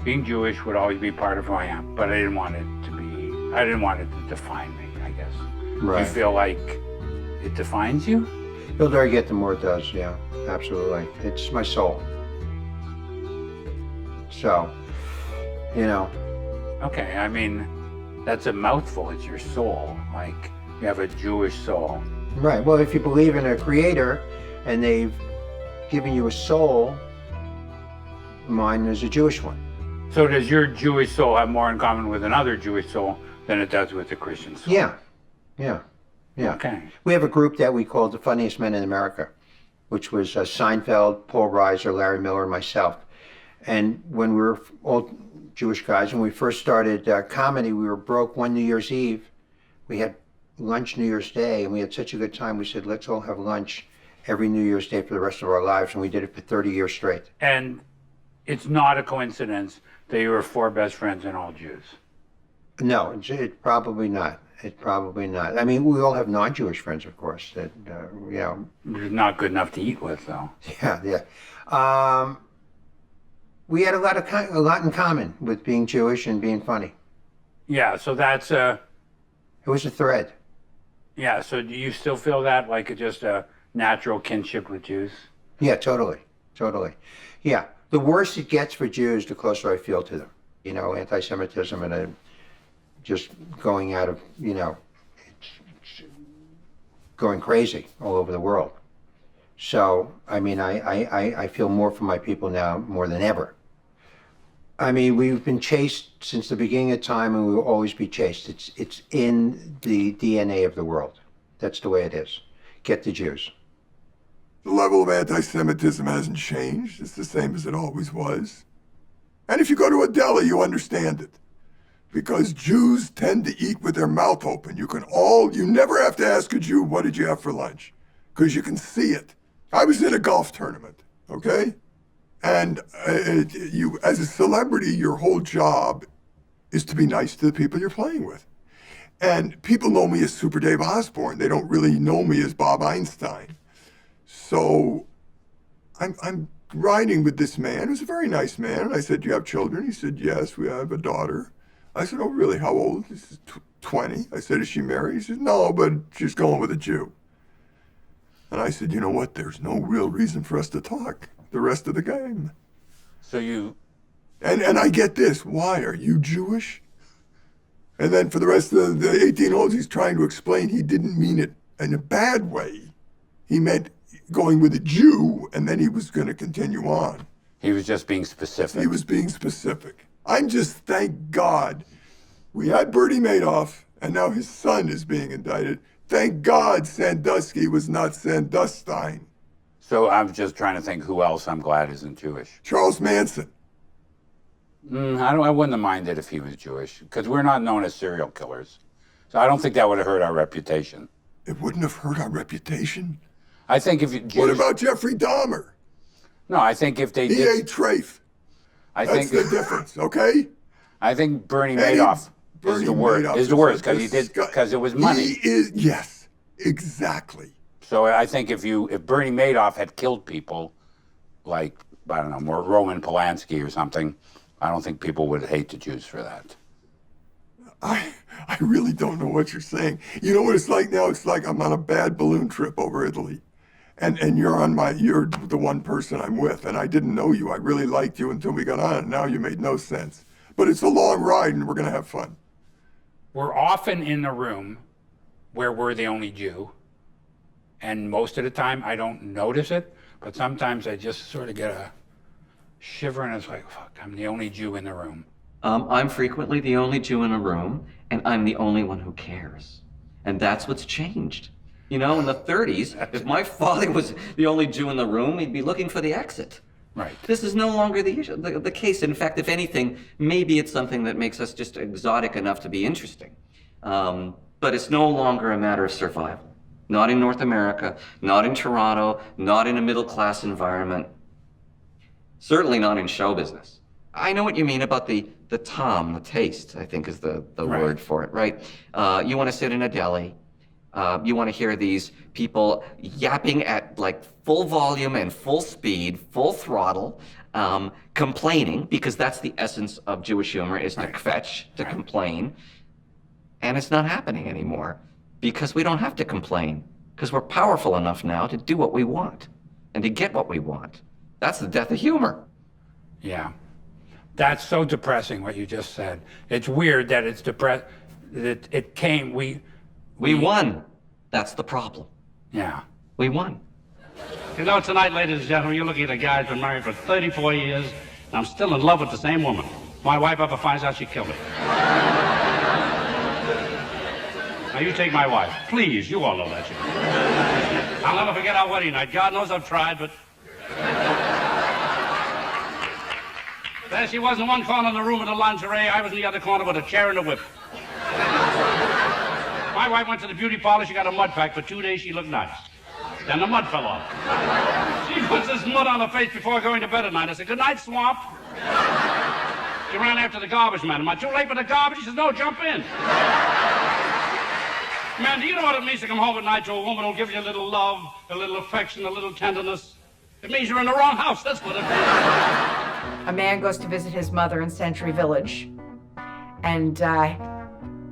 being Jewish would always be part of who I am, but I didn't want it to define me, I guess. Right. You feel like it defines you? The older I get, the more it does, yeah, absolutely. It's my soul. So, you know. Okay, I mean, that's a mouthful, it's your soul. Like, you have a Jewish soul. Right, well, if you believe in a creator and they've given you a soul, mine is a Jewish one. So does your Jewish soul have more in common with another Jewish soul than it does with the Christian soul? Yeah. Okay. We have a group that we called the Funniest Men in America, which was Seinfeld, Paul Reiser, Larry Miller, and myself. And when we were all Jewish guys, when we first started comedy, we were broke one New Year's Eve. We had lunch New Year's Day, and we had such a good time, we said, let's all have lunch every New Year's Day for the rest of our lives, and we did it for 30 years straight. And it's not a coincidence that you were 4 best friends and all Jews. No, it probably not. It probably not. I mean, we all have non-Jewish friends, of course, that, you know. Not good enough to eat with, though. Yeah. We had a lot in common with being Jewish and being funny. Yeah, so that's It was a thread. Yeah, so do you still feel that, like just a natural kinship with Jews? Yeah, totally. Yeah, the worse it gets for Jews, the closer I feel to them. You know, anti-Semitism and just going out of, you know, it's going crazy all over the world. So, I mean, I feel more for my people now more than ever. I mean, we've been chased since the beginning of time, and we will always be chased. It's in the DNA of the world. That's the way it is. Get the Jews. The level of anti-Semitism hasn't changed. It's the same as it always was. And if you go to a deli, you understand it. Because Jews tend to eat with their mouth open. You never have to ask a Jew, what did you have for lunch? Because you can see it. I was in a golf tournament, okay? And you, as a celebrity, your whole job is to be nice to the people you're playing with. And people know me as Super Dave Osborne. They don't really know me as Bob Einstein. So I'm riding with this man who's a very nice man. And I said, do you have children? He said, yes, we have a daughter. I said, oh, really? How old? He said, 20. I said, is she married? He said, no, but she's going with a Jew. And I said, you know what? There's no real reason for us to talk the rest of the game. So you... And I get this. Why? Are you Jewish? And then for the rest of the 18 holes, he's trying to explain he didn't mean it in a bad way. He meant going with a Jew, and then he was going to continue on. He was just being specific. He was being specific. I'm just, thank God, we had Bernie Madoff, and now his son is being indicted. Thank God Sandusky was not Sandusstein. So I'm just trying to think who else I'm glad isn't Jewish. Charles Manson. I wouldn't have minded if he was Jewish, because we're not known as serial killers. So I don't think that would have hurt our reputation. It wouldn't have hurt our reputation? I think if you... What about Jeffrey Dahmer? No, I think if they He did... ate Trafe. That's the difference, okay? I think Bernie Madoff is the worst, because it was money. Yes, exactly. So I think if Bernie Madoff had killed people, like, I don't know, more Roman Polanski or something, I don't think people would hate the Jews for that. I really don't know what you're saying. You know what it's like now? It's like I'm on a bad balloon trip over Italy. And you're the one person I'm with, and I didn't know you. I really liked you until we got on, and now you made no sense. But it's a long ride, and we're going to have fun. We're often in the room where we're the only Jew, and most of the time I don't notice it, but sometimes I just sort of get a shiver, and it's like, fuck, I'm the only Jew in the room. I'm frequently the only Jew in a room, and I'm the only one who cares. And that's what's changed. You know, in the 30s, if my father was the only Jew in the room, he'd be looking for the exit. Right. This is no longer the case. In fact, if anything, maybe it's something that makes us just exotic enough to be interesting. But it's no longer a matter of survival. Not in North America, not in Toronto, not in a middle-class environment. Certainly not in show business. I know what you mean about the taste, I think is the word for it, right? You want to sit in a deli. You want to hear these people yapping at like full volume and full speed, full throttle, complaining, because that's the essence of Jewish humor, is to kvetch, to complain. And it's not happening anymore because we don't have to complain, because we're powerful enough now to do what we want and to get what we want. That's the death of humor. Yeah. That's so depressing what you just said. It's weird that it's depressed. It came, we won. That's the problem. Yeah. We won. You know, tonight, ladies and gentlemen, you're looking at a guy who's been married for 34 years, and I'm still in love with the same woman. If my wife ever finds out, she'd kill me. Now, you take my wife. Please, you all know that. I'll never forget our wedding night. God knows I've tried, but... There she was in one corner of the room with a lingerie. I was in the other corner with a chair and a whip. My wife went to the beauty parlor. She got a mud pack. For 2 days, she looked nice. Then the mud fell off. She puts this mud on her face before going to bed at night. I said, good night, swamp. She ran after the garbage man. Am I too late for the garbage? She says, no, jump in. Man, do you know what it means to come home at night to a woman who'll give you a little love, a little affection, a little tenderness? It means you're in the wrong house, that's what it means. A man goes to visit his mother in Century Village, and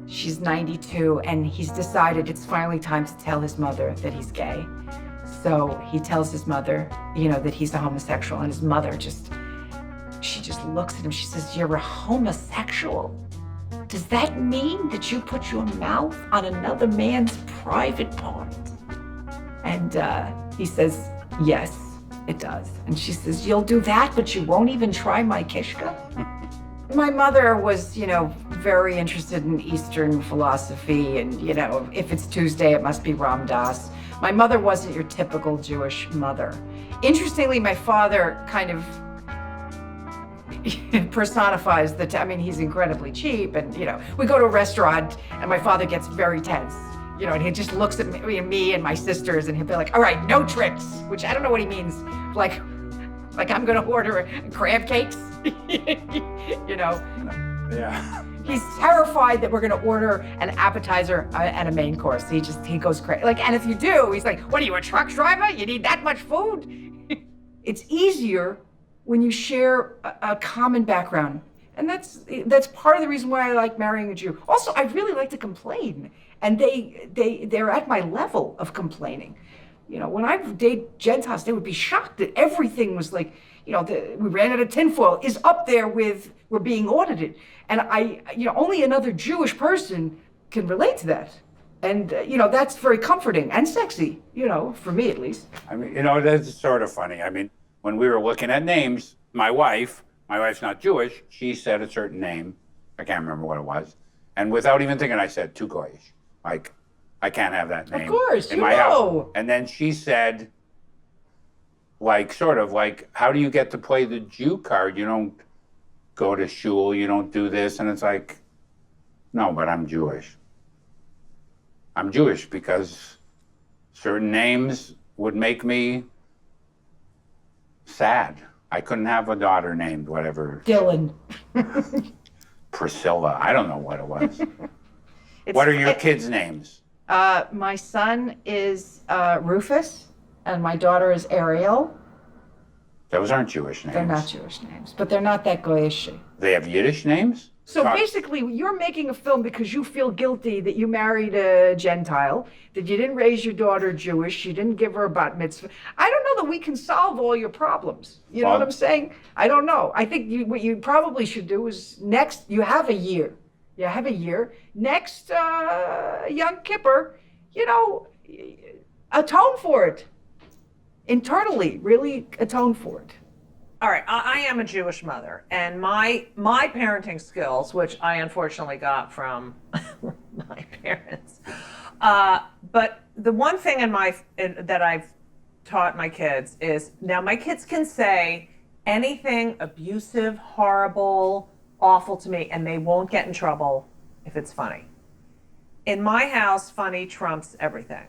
she's 92, and he's decided it's finally time to tell his mother that he's gay. So he tells his mother, that he's a homosexual, and his mother she just looks at him. She says, you're a homosexual? Does that mean that you put your mouth on another man's private part? And he says, yes, it does. And she says, you'll do that, but you won't even try my kishka? My mother was, very interested in Eastern philosophy, and, if it's Tuesday, it must be Ram Dass. My mother wasn't your typical Jewish mother. Interestingly, my father kind of personifies he's incredibly cheap, and, we go to a restaurant, and my father gets very tense, and he just looks at me and my sisters, and he'll be like, all right, no tricks, which I don't know what he means, like I'm gonna order crab cakes, Yeah. He's terrified that we're gonna order an appetizer and a main course. He goes crazy. And if you do, he's like, what are you, a truck driver? You need that much food? It's easier when you share a common background. And that's part of the reason why I like marrying a Jew. Also, I really like to complain. And they're at my level of complaining. When I date Gentiles, they would be shocked that everything was like, we ran out of tinfoil is up there with we're being audited. And only another Jewish person can relate to that. And, that's very comforting and sexy, for me at least. That's sort of funny. When we were looking at names, my wife's not Jewish, she said a certain name. I can't remember what it was. And without even thinking, I said, too goyish. I can't have that name. Of course, in my house. And then she said, how do you get to play the Jew card? You don't go to shul, you don't do this. And it's like, no, but I'm Jewish. I'm Jewish because certain names would make me sad. I couldn't have a daughter named whatever. Dylan. Priscilla. I don't know what it was. What are your kids' names? My son is Rufus, and my daughter is Ariel. Those aren't Jewish names. They're not Jewish names, but they're not that goyish. They have Yiddish names? So basically, you're making a film because you feel guilty that you married a Gentile, that you didn't raise your daughter Jewish, you didn't give her a bat mitzvah. I don't know that we can solve all your problems. You know what I'm saying? I don't know. I think what you probably should do is you have a year. You have a year. Next Yom Kippur, atone for it. Internally, really atone for it. All right, I am a Jewish mother, and my parenting skills, which I unfortunately got from my parents, but the one thing that I've taught my kids is, now my kids can say anything abusive, horrible, awful to me, and they won't get in trouble if it's funny. In my house, funny trumps everything.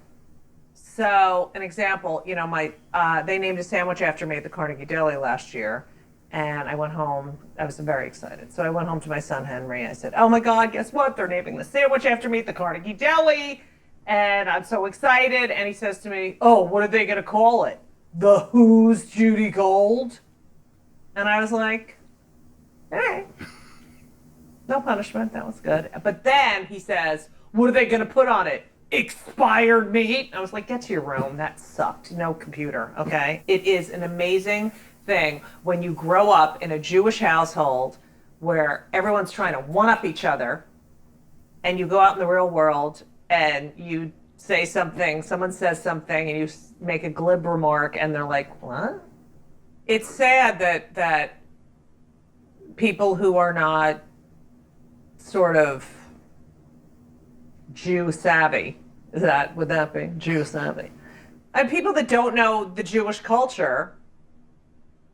So, an example, they named a sandwich after me at the Carnegie Deli last year, and I went home. I was very excited. So I went home to my son Henry. I said, "Oh my God, guess what? They're naming the sandwich after me at the Carnegie Deli," and I'm so excited. And he says to me, "Oh, what are they going to call it? The Who's Judy Gold?" And I was like, "All right, no punishment. That was good." But then he says, "What are they going to put on it? Expired meat?" I was like, get to your room. That sucked. No computer, okay? It is an amazing thing when you grow up in a Jewish household where everyone's trying to one-up each other, and you go out in the real world and you say something, someone says something, and you make a glib remark, and they're like, what? It's sad that people who are not sort of Jew savvy, would that be Jew savvy? And people that don't know the Jewish culture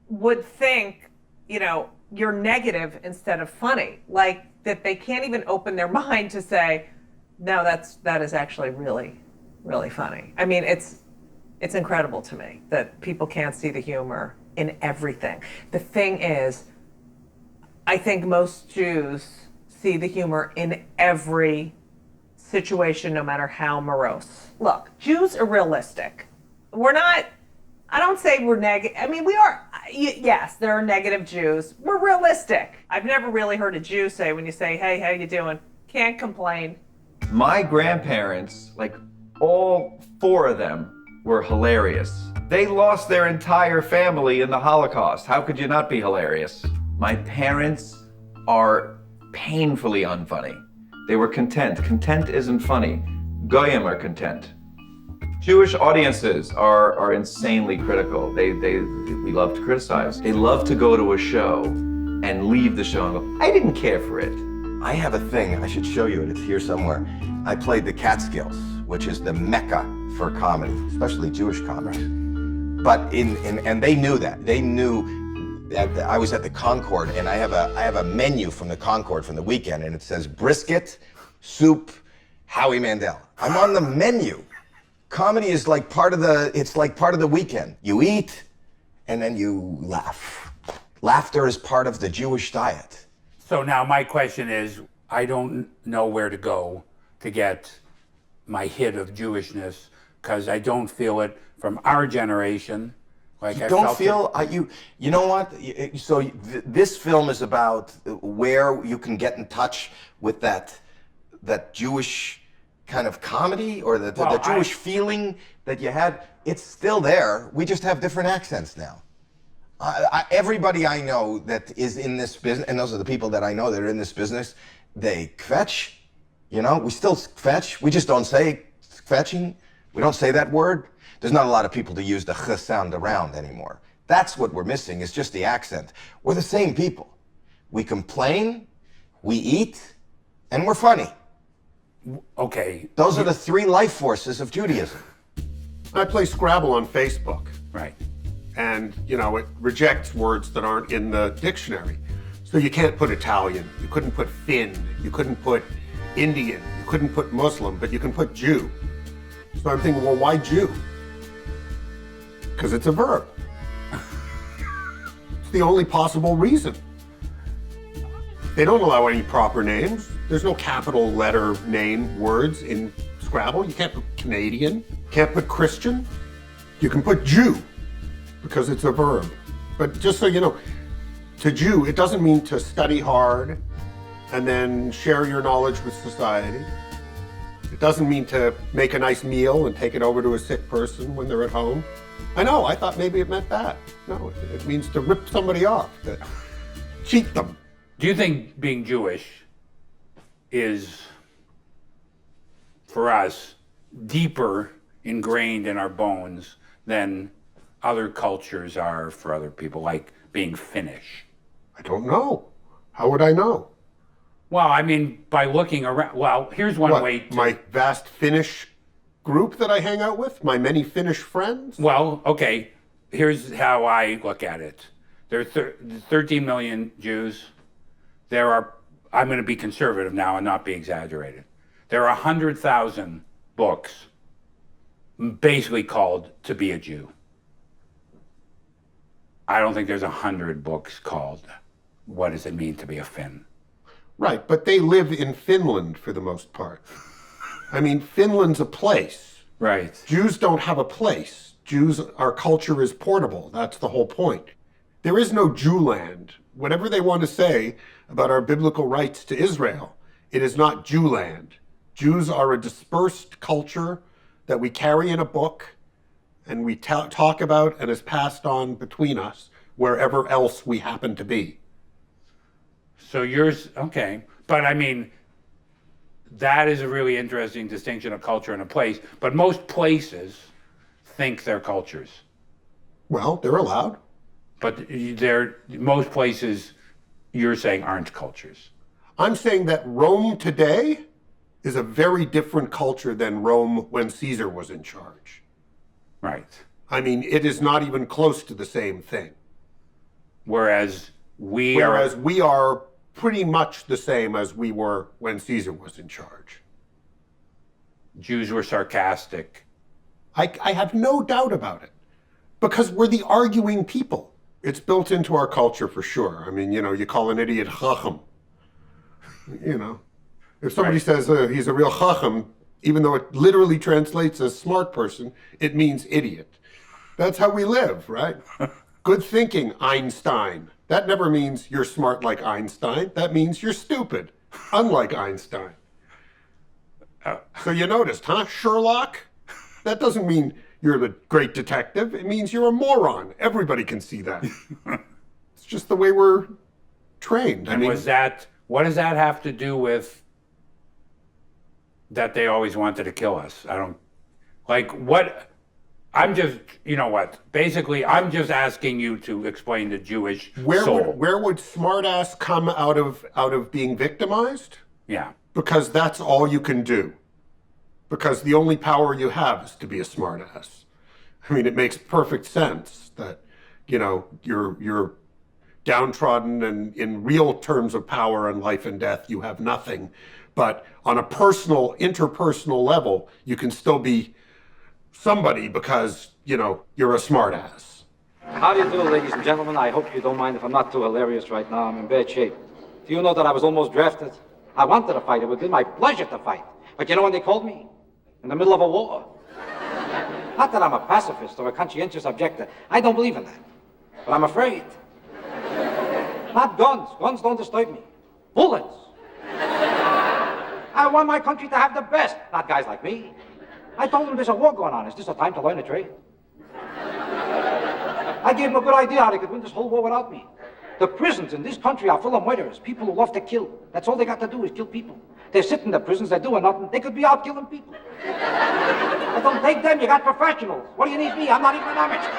would think, you're negative instead of funny. Like that they can't even open their mind to say, no, that is actually really, really funny. I mean, It's incredible to me that people can't see the humor in everything. The thing is, I think most Jews see the humor in every situation, no matter how morose. Look, Jews are realistic. We're not, I don't say we're negative. I mean, we are, yes, there are negative Jews. We're realistic. I've never really heard a Jew say, when you say, hey, how you doing? Can't complain. My grandparents, like all 4 of them, were hilarious. They lost their entire family in the Holocaust. How could you not be hilarious? My parents are painfully unfunny. They were content. Content isn't funny. Goyim are content. Jewish audiences are insanely critical. We love to criticize. They love to go to a show and leave the show and go, I didn't care for it. I have a thing, I should show you it, it's here somewhere. I played the Catskills, which is the mecca for comedy, especially Jewish comedy. But and they knew that. They knew that I was at the Concord, and I have a menu from the Concord from the weekend, and it says brisket, soup, Howie Mandel. I'm on the menu. Comedy is like part of the weekend. You eat, and then you laugh. Laughter is part of the Jewish diet. So now my question is, I don't know where to go to get my hit of Jewishness, because I don't feel it from our generation. Like You don't feel, you know what? So this film is about where you can get in touch with that Jewish kind of comedy, or the Jewish feeling that you had. It's still there. We just have different accents now. Everybody I know that is in this business, and those are the people that I know that are in this business, they kvetch. You know, we still kvetch. We just don't say kvetching. We don't say that word. There's not a lot of people to use the ch sound around anymore. That's what we're missing, is just the accent. We're the same people. We complain, we eat, and we're funny. Okay. Those are the 3 life forces of Judaism. I play Scrabble on Facebook. Right. And, you know, it rejects words that aren't in the dictionary. So you can't put Italian, you couldn't put Finn, you couldn't put Indian, you couldn't put Muslim, but you can put Jew. So I'm thinking, well, why Jew? Because it's a verb. It's the only possible reason. They don't allow any proper names. There's no capital letter name words in Scrabble. You can't put Canadian, can't put Christian. You can put Jew, because it's a verb. But just so you know, to Jew, it doesn't mean to study hard and then share your knowledge with society. It doesn't mean to make a nice meal and take it over to a sick person when they're at home. I know, I thought maybe it meant that. No, it means to rip somebody off, to cheat them. Do you think being Jewish is, for us, deeper ingrained in our bones than other cultures are for other people, like being Finnish? I don't know. How would I know? Well, I mean, by looking around. Well, here's one way to... My vast Finnish group that I hang out with? My many Finnish friends? Well, okay. Here's how I look at it. There are 13 million Jews. There are, I'm going to be conservative now and not be exaggerated. There are 100,000 books basically called To Be a Jew. I don't think there's 100 books called What Does It Mean to Be a Finn? Right, but they live in Finland for the most part. I mean, Finland's a place. Right. Jews don't have a place. Our culture is portable. That's the whole point. There is no Jewland. Whatever they want to say about our biblical rights to Israel, it is not Jewland. Jews are a dispersed culture that we carry in a book and we talk about and is passed on between us wherever else we happen to be. So yours, okay. But I mean, that is a really interesting distinction of culture and a place. But most places think they're cultures. Well, they're allowed. But most places, you're saying, aren't cultures. I'm saying that Rome today is a very different culture than Rome when Caesar was in charge. Right. I mean, it is not even close to the same thing. Whereas we are pretty much the same as we were when Caesar was in charge. Jews were sarcastic. I have no doubt about it. Because we're the arguing people. It's built into our culture for sure. I mean, you call an idiot chacham. If somebody says he's a real chacham, even though it literally translates as smart person, it means idiot. That's how we live, right? Good thinking, Einstein. That never means you're smart like Einstein. That means you're stupid, unlike Einstein. So you noticed, huh? Sherlock? That doesn't mean you're the great detective. It means you're a moron. Everybody can see that. It's just the way we're trained. And what does that have to do with that they always wanted to kill us? Basically, I'm just asking you to explain the Jewish soul. Where would smartass come out of being victimized? Yeah. Because that's all you can do. Because the only power you have is to be a smartass. I mean, it makes perfect sense that, you're downtrodden and in real terms of power and life and death, you have nothing. But on a personal, interpersonal level, you can still be somebody because, you're a smartass. How do you do, ladies and gentlemen? I hope you don't mind if I'm not too hilarious right now. I'm in bad shape. Do you know that I was almost drafted? I wanted to fight. It would be my pleasure to fight. But you know when they called me? In the middle of a war. Not that I'm a pacifist or a conscientious objector. I don't believe in that. But I'm afraid. Not guns. Guns don't disturb me. Bullets. I want my country to have the best, not guys like me. I told them there's a war going on. Is this a time to learn a trade? I gave them a good idea how they could win this whole war without me. The prisons in this country are full of murderers, people who love to kill. That's all they got to do is kill people. They sit in the prisons, they're doing nothing. They could be out killing people. But don't take them, you got professionals. What do you need me? I'm not even an amateur.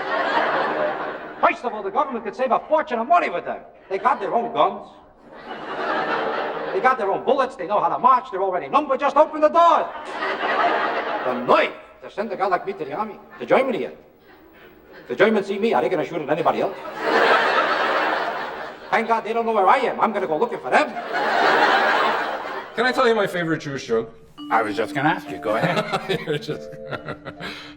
First of all, the government could save a fortune of money with them. They got their own guns. They got their own bullets, they know how to march, they're already numbered, just open the doors. The nerve to send a guy like me to the army, to Germany yet. The Germans see me, are they going to shoot at anybody else? Thank God they don't know where I am. I'm going to go looking for them. Can I tell you my favorite Jewish joke? I was just going to ask you. Go ahead.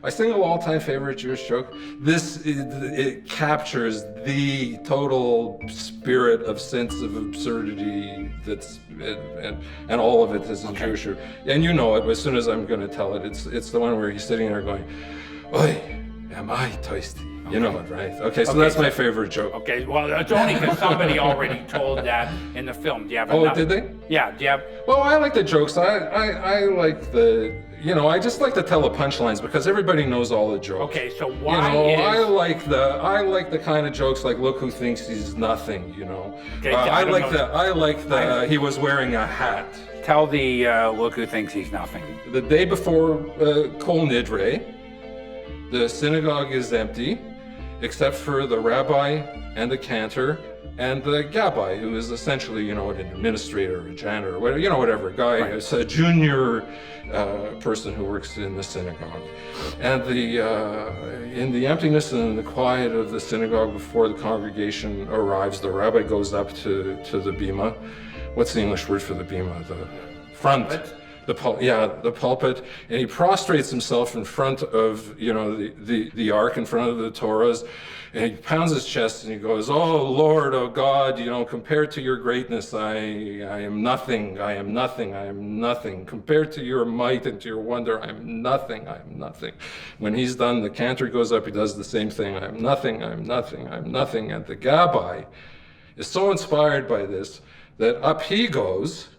My single all-time favorite Jewish joke. It captures the total spirit of sense of absurdity and all of it is in Jewish. And you know it as soon as I'm going to tell it. It's the one where he's sitting there going, "Oi, am I thirsty?" You know it, right? Okay, so that's my favorite joke. Okay, well, it's only because somebody already told that in the film. Do you have Oh, did they? Yeah, do you have... Well, I like the jokes. I like the, I just like to tell the punchlines because everybody knows all the jokes. Okay, so why I like the kind of jokes like, look who thinks he's nothing, Okay, I like the he was wearing a hat. Tell the look who thinks he's nothing. The day before Kol Nidre, the synagogue is empty, except for the rabbi and the cantor and the gabbai, who is essentially, an administrator, a janitor, whatever, a guy, it's a junior person who works in the synagogue. And in the emptiness and the quiet of the synagogue before the congregation arrives, the rabbi goes up to the bima. What's the English word for the bima? The front. The pulpit, and he prostrates himself in front of, the ark, in front of the Torahs, and he pounds his chest and he goes, "Oh Lord, oh God, compared to your greatness, I am nothing, I am nothing, I am nothing. Compared to your might and to your wonder, I am nothing, I am nothing." When he's done, the cantor goes up, he does the same thing, "I am nothing, I am nothing, I am nothing." And the gabbai is so inspired by this that up he goes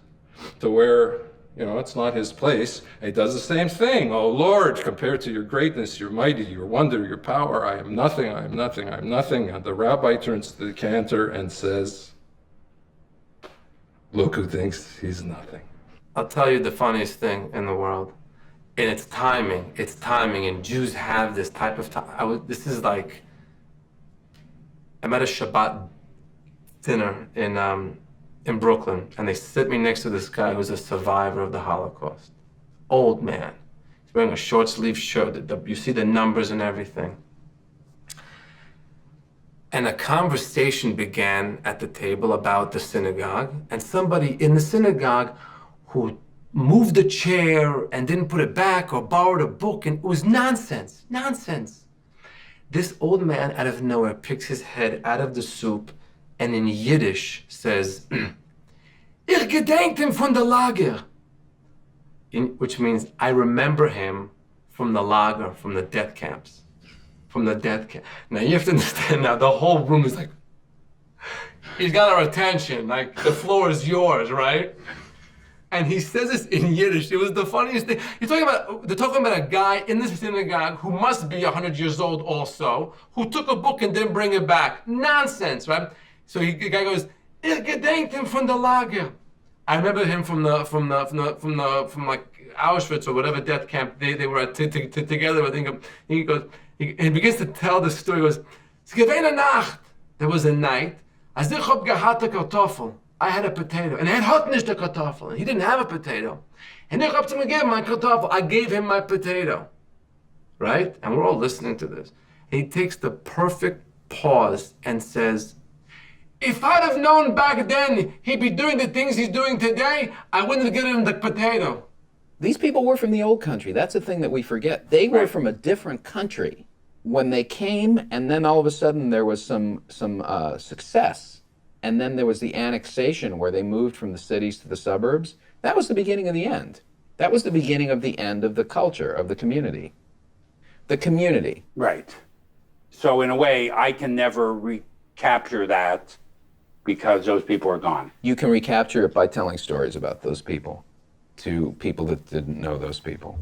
to where it's not his place. And he does the same thing. "Oh Lord, compared to your greatness, your mighty, your wonder, your power, I am nothing, I am nothing, I am nothing." And the rabbi turns to the cantor and says, "Look who thinks he's nothing." I'll tell you the funniest thing in the world. And it's timing. It's timing. And Jews have this type of time. I met a Shabbat dinner in Brooklyn, and they sit me next to this guy who's a survivor of the Holocaust. Old man. He's wearing a short sleeve shirt. You see the numbers and everything. And a conversation began at the table about the synagogue, and somebody in the synagogue who moved a chair and didn't put it back or borrowed a book, and it was nonsense, nonsense. This old man out of nowhere picks his head out of the soup and in Yiddish says, Ich gedenk hem von der Lager, which means I remember him from the lager, from the death camps, from the death camp. Now you have to understand now, the whole room is like, he's got our attention, like the floor is yours, right? And he says this in Yiddish. It was the funniest thing. They're talking about a guy in the synagogue who must be 100 years old also, who took a book and didn't bring it back. Nonsense, right? So the guy goes, Ich gedenk hem von der Lager. I remember him from like Auschwitz or whatever death camp they were at together. I think he begins to tell the story. He goes, Es gewesen Nacht. There was a night. Als ich hab gehad a Kartoffel. I had a potato, and hat nicht a Kartoffel, and he didn't have a potato. And ich hab to give him my Kartoffel. I gave him my potato, right? And we're all listening to this. And he takes the perfect pause and says, if I'd have known back then he'd be doing the things he's doing today, I wouldn't have given him the potato. These people were from the old country. That's the thing that we forget. They were from a different country when they came, and then all of a sudden there was some success. And then there was the annexation where they moved from the cities to the suburbs. That was the beginning of the end. That was the beginning of the end of the culture, of the community. The community. Right. So in a way, I can never recapture that because those people are gone. You can recapture it by telling stories about those people to people that didn't know those people.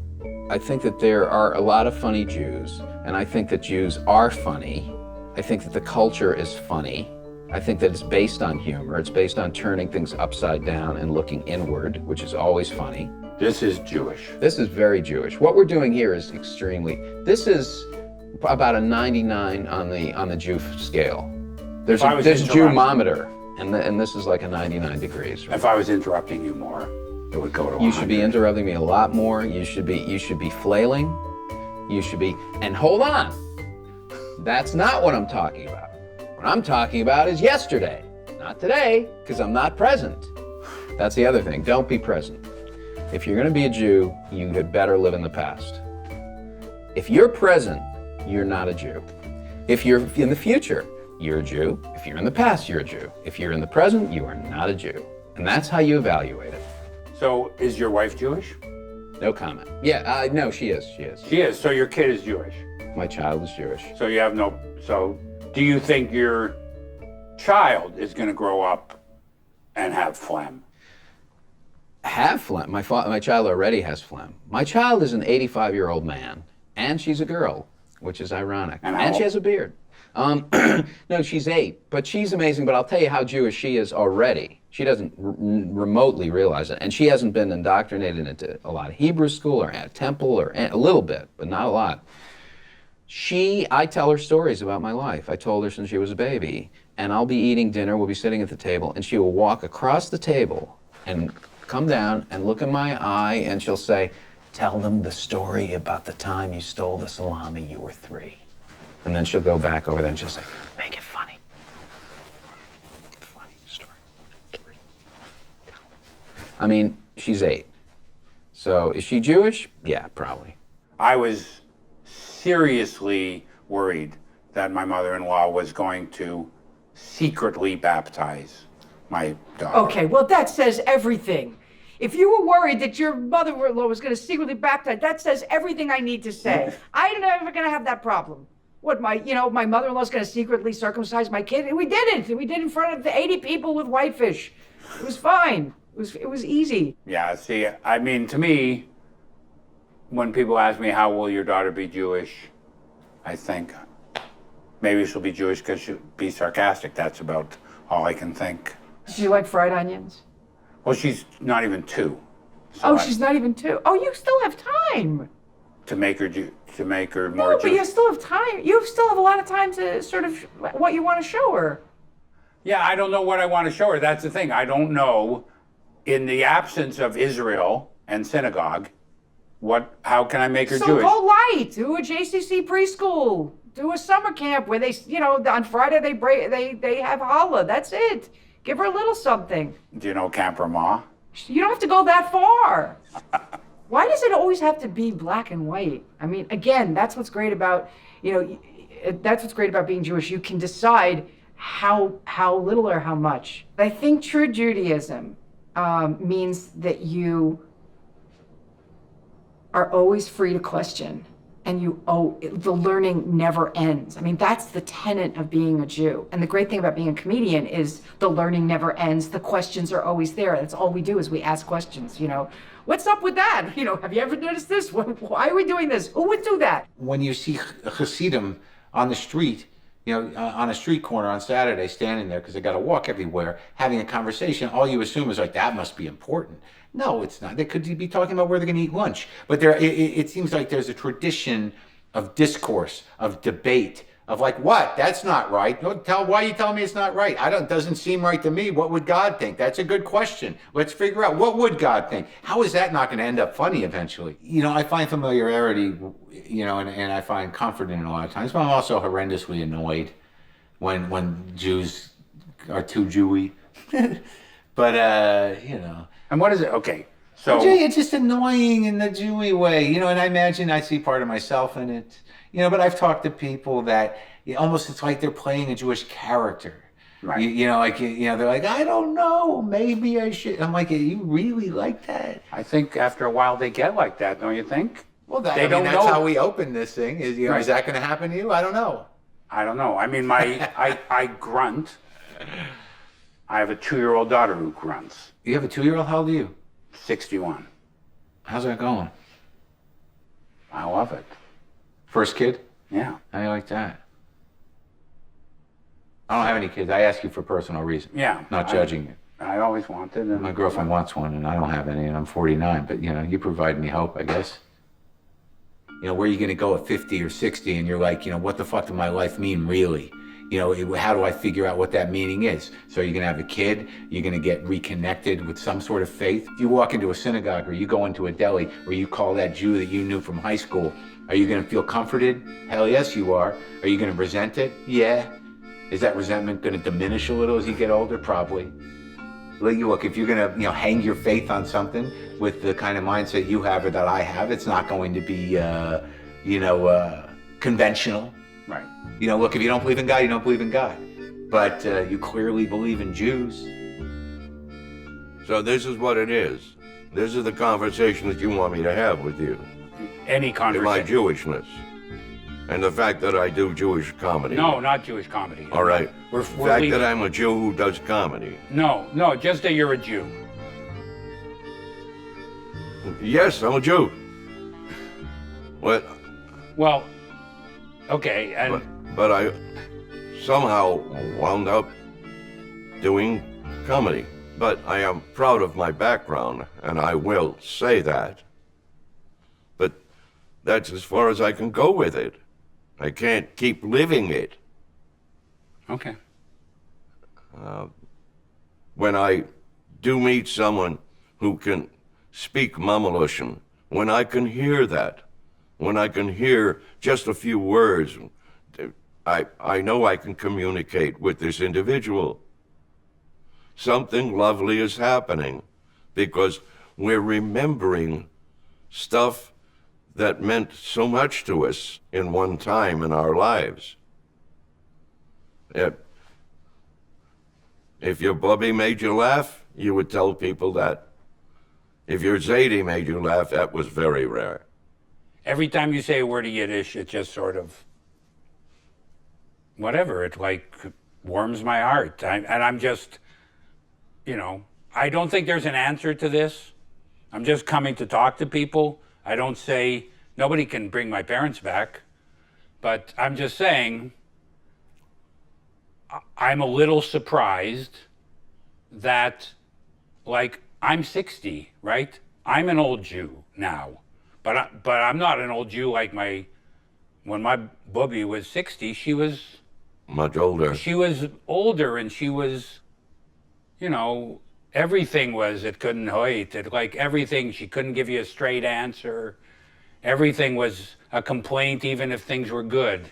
I think that there are a lot of funny Jews, and I think that Jews are funny. I think that the culture is funny. I think that it's based on humor. It's based on turning things upside down and looking inward, which is always funny. This is Jewish. This is very Jewish. What we're doing here is this is about a 99 on the Jew scale. There's a Jew-mometer, and this is like a 99 degrees. Right? If I was interrupting you more, it would go to 100. You should be interrupting me a lot more. You should be flailing. You should be, and hold on. That's not what I'm talking about. What I'm talking about is yesterday, not today, because I'm not present. That's the other thing. Don't be present. If you're going to be a Jew, you had better live in the past. If you're present, you're not a Jew. If you're in the future, you're a Jew. If you're in the past, you're a Jew. If you're in the present, you are not a Jew. And that's how you evaluate it. So is your wife Jewish? No comment. Yeah, no, she is. She is. So your kid is Jewish? My child is Jewish. So you have no, do you think your child is going to grow up and have phlegm? Have phlegm? My child already has phlegm. My child is an 85-year-old man, and she's a girl, which is ironic. And she has a beard. No, she's 8, but she's amazing. But I'll tell you how Jewish she is already. She doesn't remotely realize it, and she hasn't been indoctrinated into a lot of Hebrew school or at temple or a little bit, but not a lot. I tell her stories about my life. I told her since she was a baby, and I'll be eating dinner, we'll be sitting at the table, and she will walk across the table and come down and look in my eye, and she'll say, tell them the story about the time you stole the salami, you were 3. And then she'll go back over there and she'll say, make it funny. Funny story. 3. I mean, she's 8. So is she Jewish? Yeah, probably. I was seriously worried that my mother-in-law was going to secretly baptize my daughter. Okay, well, that says everything. If you were worried that your mother-in-law was going to secretly baptize, that says everything I need to say. I'm never going to have that problem. What, my mother-in-law's going to secretly circumcise my kid? And we did it. We did it in front of the 80 people with whitefish. It was fine. It was easy. Yeah, see, I mean, to me, when people ask me, how will your daughter be Jewish? I think maybe she'll be Jewish because she'll be sarcastic. That's about all I can think. Does she like fried onions? Well, she's not even 2. So she's not even 2. Oh, you still have time. To make her more No, but Jewish. you still have time. You still have a lot of time to sort of what you want to show her. Yeah, I don't know what I want to show her. That's the thing. I don't know, in the absence of Israel and synagogue, how can I make her Jewish? So go light. Do a JCC preschool. Do a summer camp where they, on Friday they have challah. That's it. Give her a little something. Do you know Camp Ramah? You don't have to go that far. Why does it always have to be black and white? I mean, again, that's what's great about, that's what's great about being Jewish. You can decide how little or how much. I think true Judaism means that you are always free to question, and the learning never ends. I mean, that's the tenet of being a Jew. And the great thing about being a comedian is the learning never ends. The questions are always there. That's all we do is we ask questions, What's up with that? Have you ever noticed this? Why are we doing this? Who would do that? When you see Hasidim on the street, on a street corner on Saturday, standing there because they got to walk everywhere, having a conversation, all you assume is like, that must be important. No, it's not. They could be talking about where they're going to eat lunch. But it seems like there's a tradition of discourse, of debate, of like, what? That's not right. Why are you telling me it's not right? Doesn't seem right to me. What would God think? That's a good question. Let's figure out, what would God think? How is that not going to end up funny eventually? I find familiarity, and I find comfort in it a lot of times, but I'm also horrendously annoyed when Jews are too Jewy. But, And what is it? Okay, so... It's just annoying in the Jewy way, and I imagine I see part of myself in it. But I've talked to people that almost it's like they're playing a Jewish character. Right. They're like, I don't know, maybe I should. I'm like, you really like that? I think after a while they get like that, don't you think? Well, that's how we open this thing. Is Right. Is that going to happen to you? I don't know. I don't know. I mean, I grunt. I have a 2-year-old daughter who grunts. You have a 2-year-old? How old are you? 61. How's that going? I love it. First kid? Yeah. How do you like that? I don't have any kids. I ask you for personal reasons. Yeah. Not judging you. I always wanted. And my girlfriend wants one, and I don't have any, and I'm 49. But you provide me hope, I guess. Where are you going to go at 50 or 60, and you're like, what the fuck does my life mean really? How do I figure out what that meaning is? So you're going to have a kid, you're going to get reconnected with some sort of faith. If you walk into a synagogue or you go into a deli or you call that Jew that you knew from high school, are you going to feel comforted? Hell yes, you are. Are you going to resent it? Yeah. Is that resentment going to diminish a little as you get older? Probably. Look, if you're going to, hang your faith on something with the kind of mindset you have or that I have, it's not going to be, conventional. Right. Look, if you don't believe in God, you don't believe in God. But you clearly believe in Jews. So this is what it is. This is the conversation that you want me to have with you. Any conversation. My Jewishness. And the fact that I do Jewish comedy. No, not Jewish comedy. All right. We're the fact that I'm a Jew who does comedy. No, just that you're a Jew. Yes, I'm a Jew. What? Well, okay, and... But I somehow wound up doing comedy. But I am proud of my background, and I will say that. But that's as far as I can go with it. I can't keep living it. Okay. When I do meet someone who can speak Mamelushon, when I can hear that, when I can hear just a few words, I know I can communicate with this individual. Something lovely is happening because we're remembering stuff that meant so much to us in one time in our lives. If your Bubby made you laugh, you would tell people that. If your Zadie made you laugh, that was very rare. Every time you say a word of Yiddish, it just sort of, whatever, it like warms my heart. I'm just, I don't think there's an answer to this. I'm just coming to talk to people. I don't say, nobody can bring my parents back, but I'm just saying, I'm a little surprised that, like, I'm 60, right? I'm an old Jew now, but I'm not an old Jew like when my bubby was 60, she was... Much older. She was older, and she was, everything was, it couldn't wait. Like everything, she couldn't give you a straight answer. Everything was a complaint, even if things were good.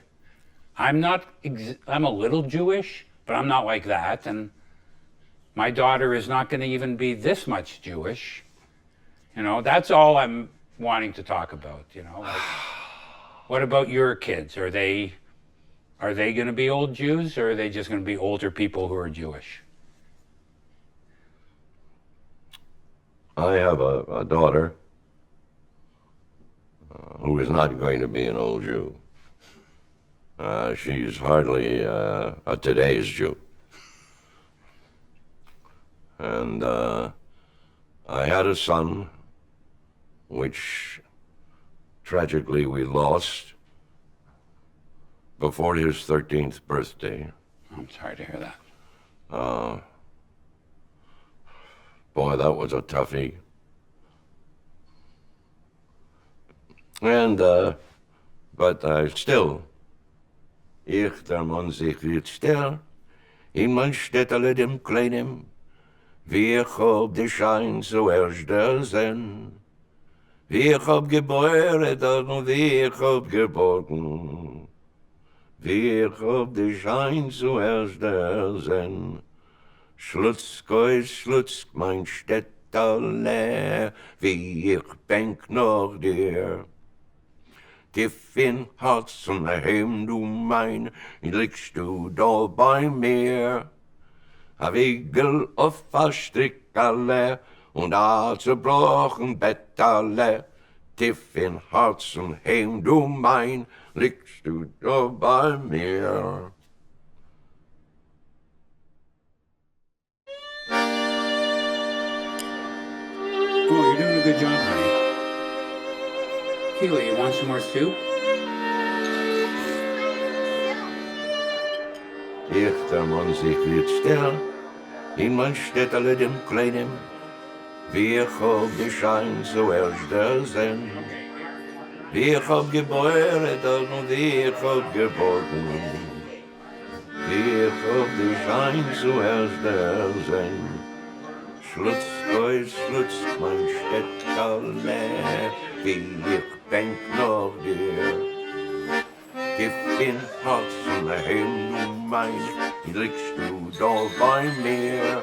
I'm a little Jewish, but I'm not like that. And My daughter is not going to even be this much Jewish. You know, that's all I'm wanting to talk about, you know. Like, what about your kids? Are they going to be old Jews, or are they just going to be older people who are Jewish? I have a daughter who is not going to be an old Jew. She's hardly a today's Jew. And I had a son, which tragically we lost before his 13th birthday. I'm sorry to hear that. Boy, that was a toughie. And, but still, ich, der Mann sich wird still, in mein Städtele dem Kleinem, wie ich hab die Schein zuerst ersehen, wie ich hab gebäuert und wie ich hab geborgen, wie ich hab die Schein zuerst ersehen. Schlutzk, mein Städtele, wie ich denk nach dir. Tief in Herzen heim, du mein, liegst du da bei mir. A Wigel auf a Strickerle und a zerbrochen Betterle. Tief in Herzen heim, du mein, liegst du da bei mir. Oh, you're doing a good job, honey. Keely, you want some more soup? Ich, der Mann sich wird still, in mein Städtele dem Kleinem, wie ich hab die Schein zuerst ersehen, wie ich hab gebäuert und wie ich hab geborgen, wie ich hab die Schein zuerst ersehen. Schlutzk, mein Städtele, wie ich denk nach dir. Tief in Herzen heim, du mein, liegst du da bei mir.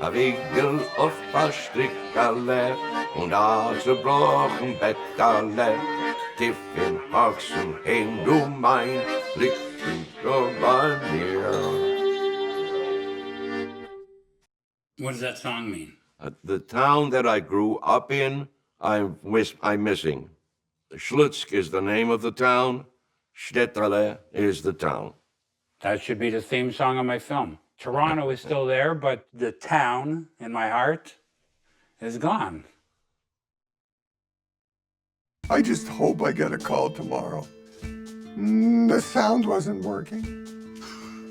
A Wigel auf a Strickerle und a zerbrochen Betterle. Tief in Herzen heim, du mein, liegst du da bei mir. What does that song mean? The town that I grew up in, I'm missing. Schlutzk is the name of the town. Städtele is the town. That should be the theme song of my film. Toronto is still there, but the town in my heart is gone. I just hope I get a call tomorrow. The sound wasn't working.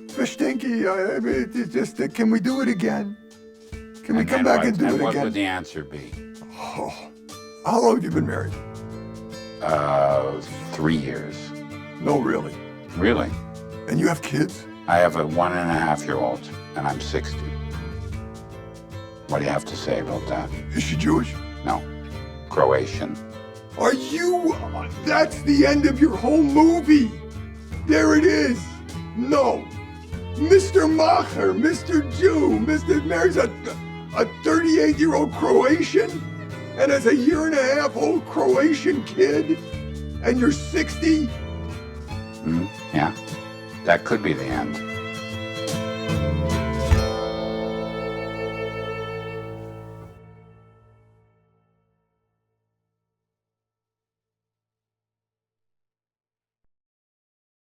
Verstinky, I mean, it just, can we do it again? Can we come back and do it what again? would the answer be? Oh, how long have you been married? 3 years. No, really. Really? And you have kids? I have a 1.5-year-old, and I'm 60. What do you have to say about that? Is she Jewish? No. Croatian. Are you? That's the end of your whole movie. There it is. No. Mr. Macher, Mr. Jew, Mr. marries a 38-year-old Croatian and has a 1.5-year-old Croatian kid, and you're 60? Yeah. That could be the end.